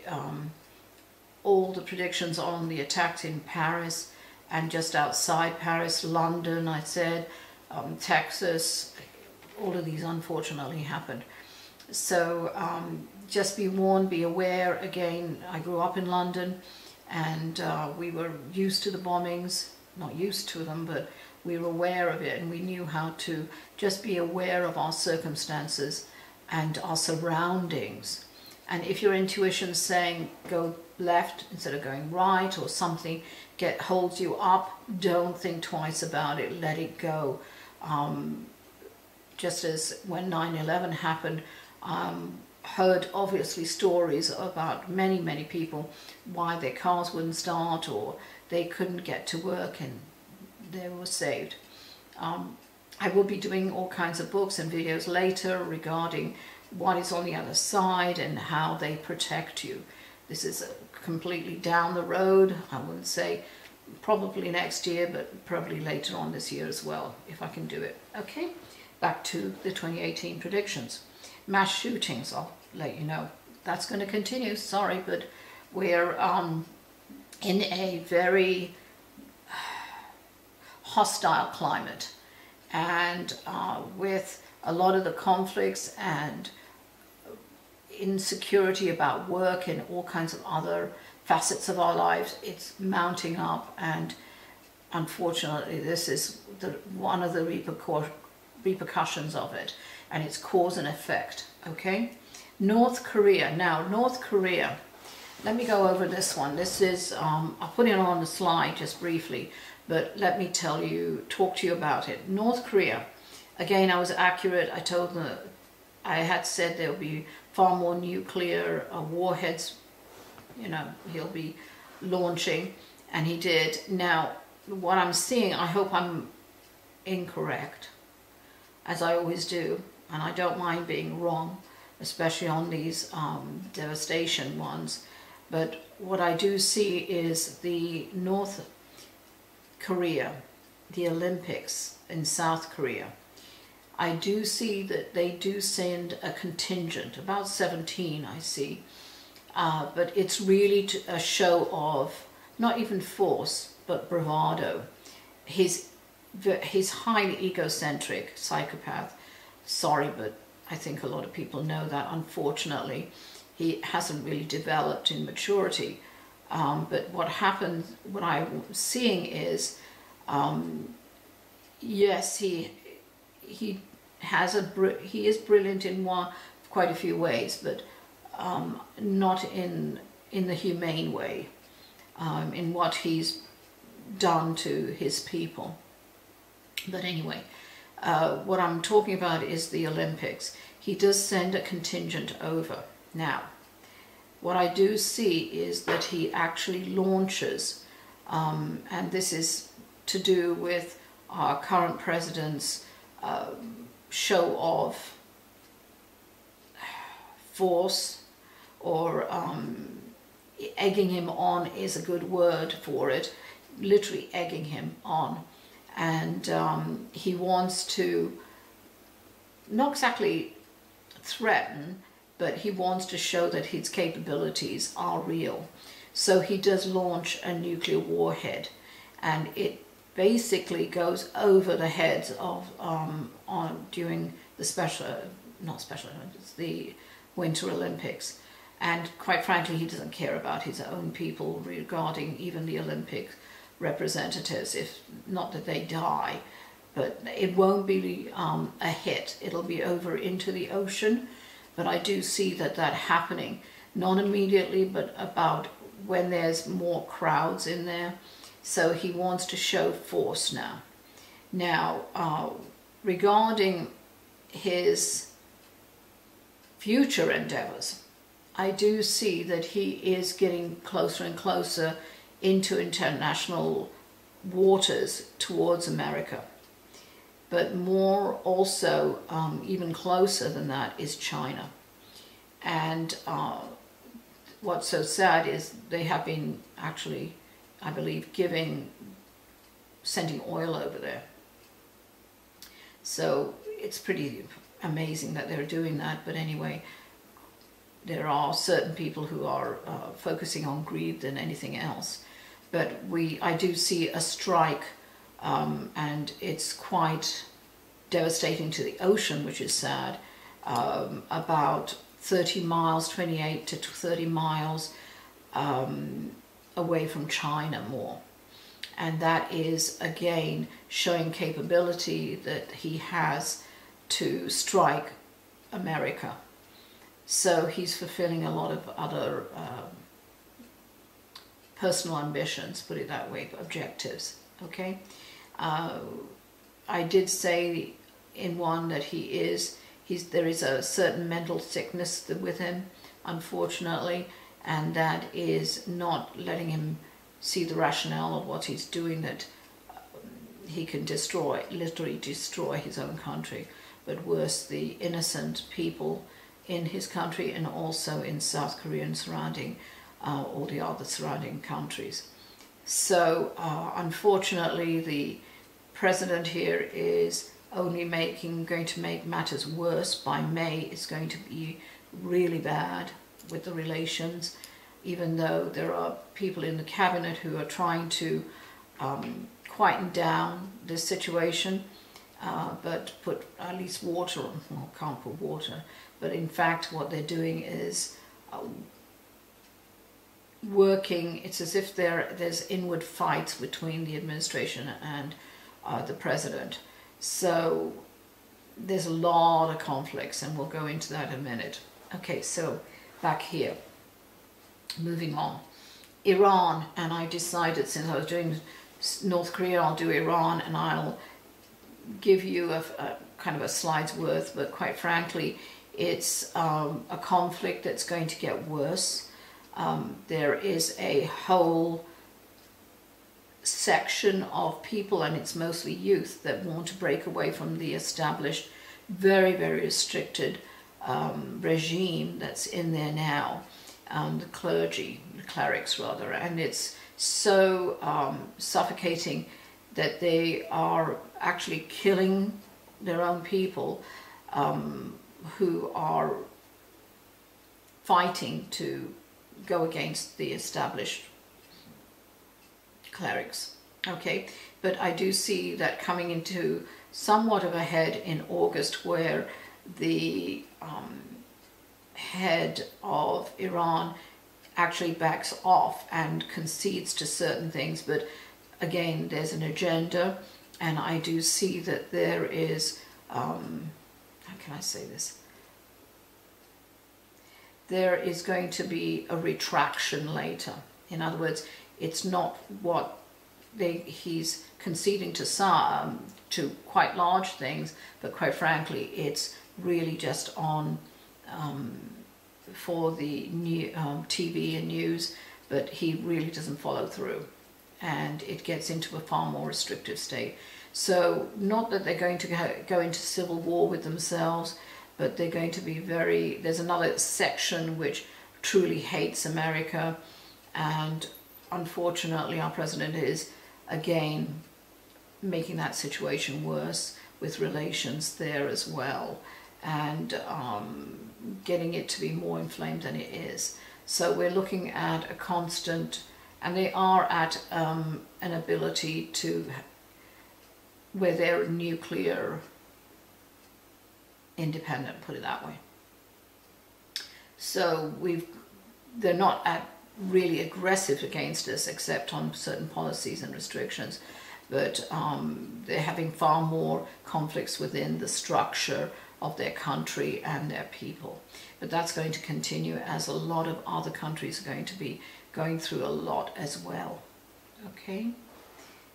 all the predictions on the attacks in Paris and just outside Paris, London, I said, Texas. All of these unfortunately happened. So just be warned, be aware. Again, I grew up in London, and we were used to the bombings, not used to them, but we were aware of it, and we knew how to just be aware of our circumstances and our surroundings. And if your intuition's saying go left instead of going right, or something holds you up, don't think twice about it, let it go. Just as when 9/11 happened, heard obviously stories about many people why their cars wouldn't start, or they couldn't get to work, and they were saved. I will be doing all kinds of books and videos later regarding what is on the other side and how they protect you. This is completely down the road. I wouldn't say probably next year, but probably later on this year as well, if I can do it. Okay, back to the 2018 predictions. Mass shootings, I'll let you know. That's going to continue, sorry, but we're in a very hostile climate, and with a lot of the conflicts and insecurity about work and all kinds of other facets of our lives, it's mounting up, and unfortunately this is one of the repercussions of it, and it's cause and effect. Okay, North Korea. Now, North Korea, let me go over this one. This is I'll put it on the slide just briefly, but let me talk to you about it. North Korea, again, I was accurate. I had said there will be far more nuclear warheads, you know, he'll be launching, and he did. Now, what I'm seeing, I hope I'm incorrect, as I always do, and I don't mind being wrong, especially on these devastation ones. But what I do see is the North Korea, the Olympics in South Korea. I do see that they do send a contingent, about 17 I see, but it's really a show of not even force, but bravado. He's highly egocentric, psychopath. Sorry, but I think a lot of people know that, unfortunately. He hasn't really developed in maturity. But what happens, what I'm seeing is, yes, he is brilliant in quite a few ways, but not in the humane way. in what he's done to his people. But anyway, what I'm talking about is the Olympics. He does send a contingent over. Now, what I do see is that he actually launches, and this is to do with our current president's show of force, or egging him on is a good word for it, literally egging him on. And he wants to not exactly threaten, but he wants to show that his capabilities are real. So he does launch a nuclear warhead, and it basically goes over the heads of during the the Winter Olympics. And quite frankly, he doesn't care about his own people regarding even the Olympic representatives, if not that they die, but it won't be a hit. It'll be over into the ocean. But I do see that happening, not immediately, but about when there's more crowds in there. So he wants to show force now. Now, regarding his future endeavors, I do see that he is getting closer and closer into international waters towards America. But more also, even closer than that, is China. And what's so sad is they have been actually, I believe, sending oil over there. So it's pretty amazing that they're doing that. But anyway, there are certain people who are focusing on greed than anything else. But I do see a strike, and it's quite devastating to the ocean, which is sad, about 30 miles, 28 to 30 miles away from China more. And that is, again, showing capability that he has to strike America. So he's fulfilling a lot of other personal ambitions, put it that way, objectives, okay? I did say in one that there is a certain mental sickness with him, unfortunately, and that is not letting him see the rationale of what he's doing, that he can literally destroy his own country, but worse, the innocent people in his country and also in South Korea and surrounding all the other surrounding countries. So unfortunately, the president here is only going to make matters worse. By May, it's going to be really bad with the relations, even though there are people in the cabinet who are trying to quieten down this situation, but put at least water on. Well, can't put water, but in fact what they're doing is working. It's as if there's inward fights between the administration and the president. So there's a lot of conflicts, and we'll go into that in a minute. Okay, so back here, moving on. Iran, and I decided, since I was doing North Korea, I'll do Iran, and I'll give you a kind of a slide's worth, but quite frankly, it's a conflict that's going to get worse. There is a whole section of people, and it's mostly youth, that want to break away from the established, very, very restricted regime that's in there now, the clerics rather, and it's so suffocating that they are actually killing their own people who are fighting to go against the established clerics. Okay, but I do see that coming into somewhat of a head in August, where the head of Iran actually backs off and concedes to certain things, but again, there's an agenda, and I do see that there is, how can I say this? There is going to be a retraction later. In other words, it's not what he's conceding to some, to quite large things, but quite frankly, it's really just on for the new TV and news, but he really doesn't follow through, and it gets into a far more restrictive state. So not that they're going to go into civil war with themselves, but they're going to be there's another section which truly hates America, and unfortunately our president is again making that situation worse with relations there as well, and getting it to be more inflamed than it is. So we're looking at a constant, and they are at an ability to, where they're nuclear independent, put it that way. So they're not really aggressive against us except on certain policies and restrictions, but they're having far more conflicts within the structure of their country and their people. But that's going to continue, as a lot of other countries are going to be going through a lot as well. Okay,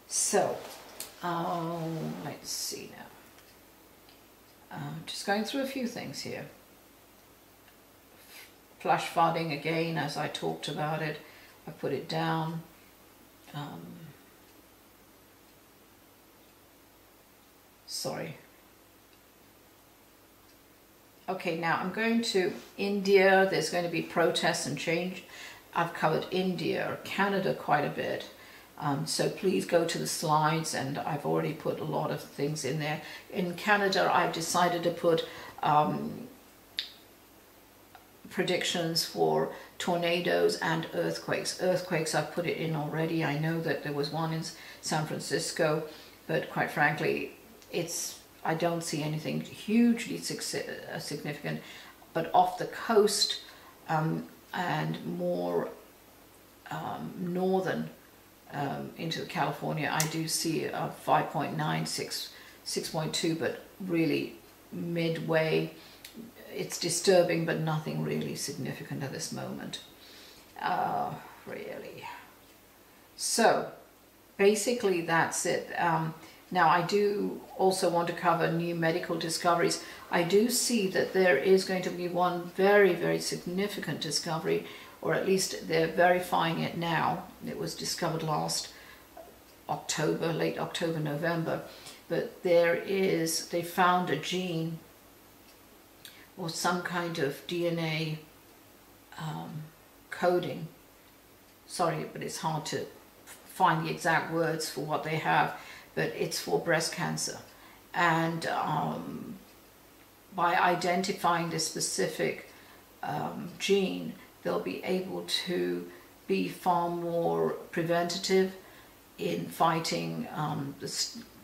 so let's see now. Just going through a few things here. Flash flooding again, as I talked about it, I put it down. Sorry. Okay, now I'm going to India. There's going to be protests and change. I've covered India, Canada quite a bit. So please go to the slides, and I've already put a lot of things in there. In Canada, I've decided to put predictions for tornadoes and earthquakes. Earthquakes, I've put it in already. I know that there was one in San Francisco, but quite frankly, I don't see anything hugely significant. But off the coast and more northern into California, I do see a 5.9, 6.2, but really midway. It's disturbing, but nothing really significant at this moment, really. So basically that's it. Now I do also want to cover new medical discoveries. I do see that there is going to be one very, very significant discovery, or at least they're verifying it now. It was discovered last October, late October, November, but they found a gene or some kind of DNA coding. Sorry, but it's hard to find the exact words for what they have, but it's for breast cancer. And by identifying this specific gene, they'll be able to be far more preventative in fighting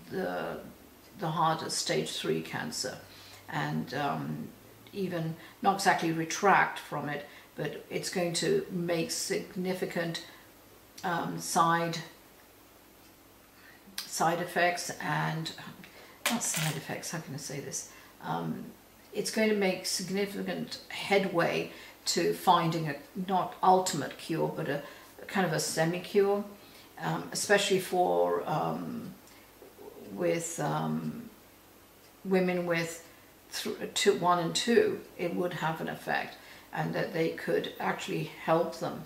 the harder stage 3 cancer, and even not exactly retract from it, but it's going to make significant side effects, and not side effects, how can I say this? It's going to make significant headway to finding a not ultimate cure, but a kind of a semi-cure, especially for with women with 1 and 2, it would have an effect, and that they could actually help them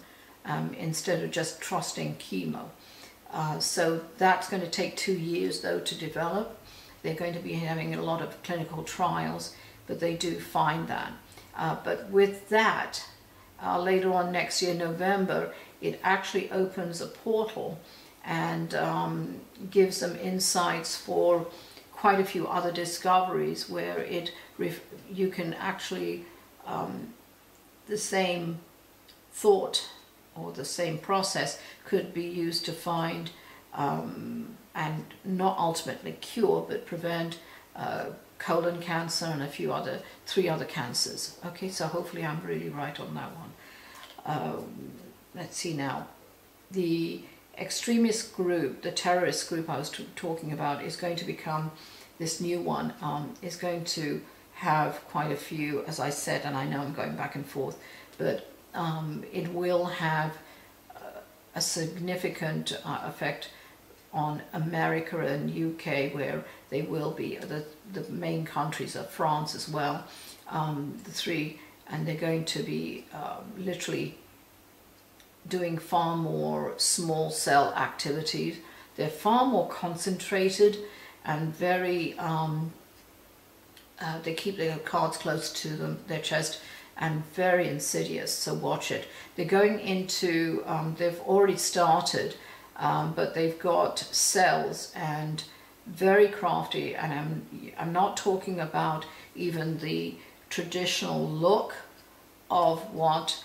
instead of just trusting chemo. So that's going to take 2 years though to develop. They're going to be having a lot of clinical trials, but they do find that. But with that, later on next year, November, it actually opens a portal and gives them insights for quite a few other discoveries where you can actually, the same thought or the same process could be used to find and not ultimately cure, but prevent colon cancer and 3 other cancers. Okay, so hopefully I'm really right on that one. Let's see now. The extremist group, the terrorist group I was talking about, is going to become, this new one, is going to have quite a few, as I said, and I know I'm going back and forth, but it will have a significant effect on America and UK, where they will be, the main countries are France as well, the three, and they're going to be literally doing far more small cell activities. They're far more concentrated and very, they keep their cards close to their chest, and very insidious, so watch it. They're going into, they've already started, but they've got cells and very crafty, and I'm not talking about even the traditional look of what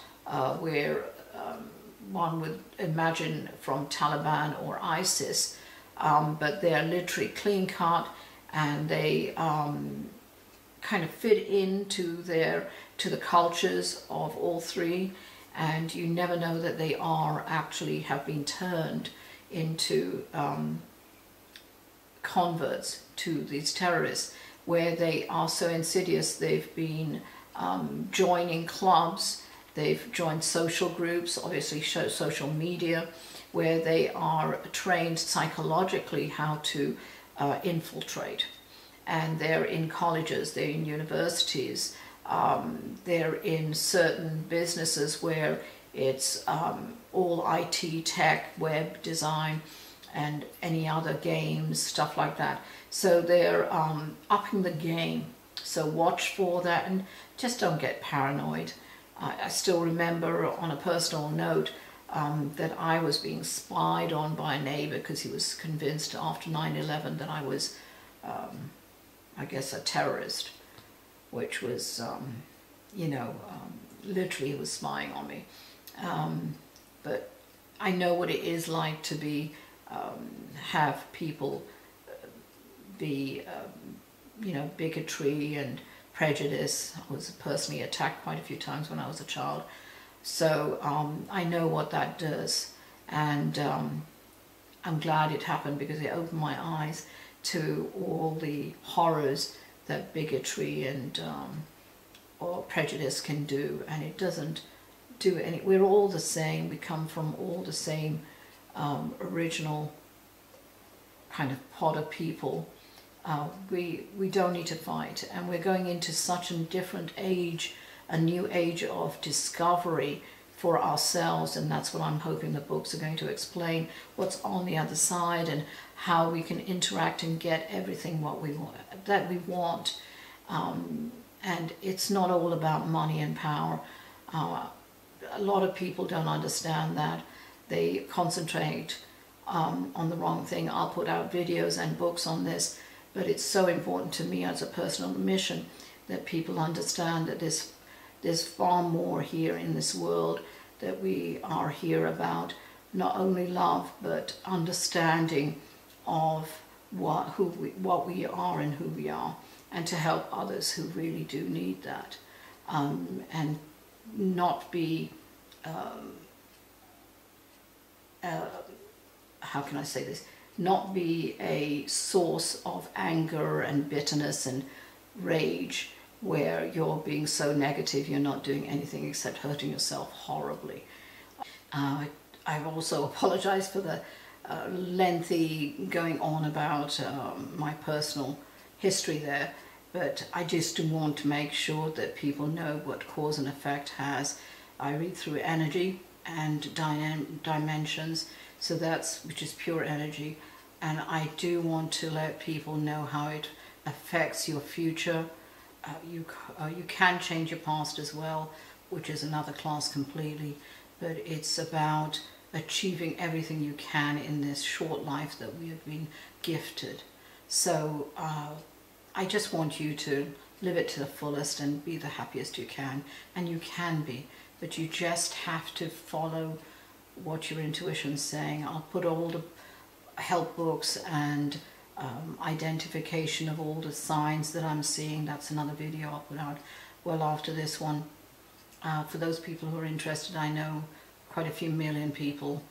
one would imagine from Taliban or ISIS, but they're literally clean cut, and they kind of fit into the cultures of all three, and you never know that they have been turned into converts to these terrorists, where they are so insidious. They've been joining clubs, they've joined social groups, obviously social media, where they are trained psychologically how to infiltrate. And they're in colleges, they're in universities, they're in certain businesses where it's all IT, tech, web design, and any other games, stuff like that. So they're upping the game. So watch for that, and just don't get paranoid. I still remember, on a personal note, that I was being spied on by a neighbor because he was convinced after 9/11 that I was, I guess, a terrorist, which was, literally he was spying on me. But I know what it is like to be, have people be, bigotry and prejudice. I was personally attacked quite a few times when I was a child. So I know what that does, and I'm glad it happened, because it opened my eyes to all the horrors that bigotry and or prejudice can do, and it doesn't do any. We're all the same. We come from all the same original kind of pot of people. We don't need to fight, and we're going into such a different age, a new age of discovery for ourselves, and that's what I'm hoping the books are going to explain, what's on the other side, and how we can interact and get everything that we want. And it's not all about money and power. A lot of people don't understand that. They concentrate on the wrong thing. I'll put out videos and books on this, but it's so important to me as a personal mission that people understand that there's far more here in this world, that we are here about not only love, but understanding of what we are and who we are, and to help others who really do need that, and not be, how can I say this, not be a source of anger and bitterness and rage, where you're being so negative you're not doing anything except hurting yourself horribly. I've also apologized for the lengthy going on about my personal history there, but I just want to make sure that people know what cause and effect has. I read through energy and dimensions, so which is pure energy, and I do want to let people know how it affects your future. You can change your past as well, which is another class completely, but it's about achieving everything you can in this short life that we have been gifted. So I just want you to live it to the fullest and be the happiest you can, and you can be, but you just have to follow what your intuition's saying. I'll put all the help books and identification of all the signs that I'm seeing. That's another video I'll put out well after this one. For those people who are interested, I know quite a few million people,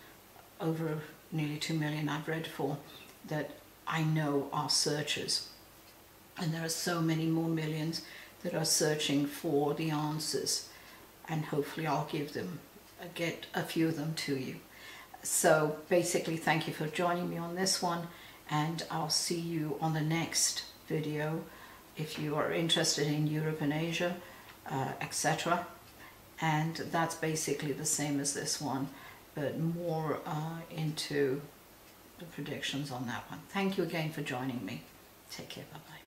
over nearly 2 million I've read for, that I know are searchers. And there are so many more millions that are searching for the answers, and hopefully I'll get a few of them to you. So basically, thank you for joining me on this one, and I'll see you on the next video if you are interested in Europe and Asia, etc. And that's basically the same as this one, but more into the predictions on that one. Thank you again for joining me. Take care. Bye-bye.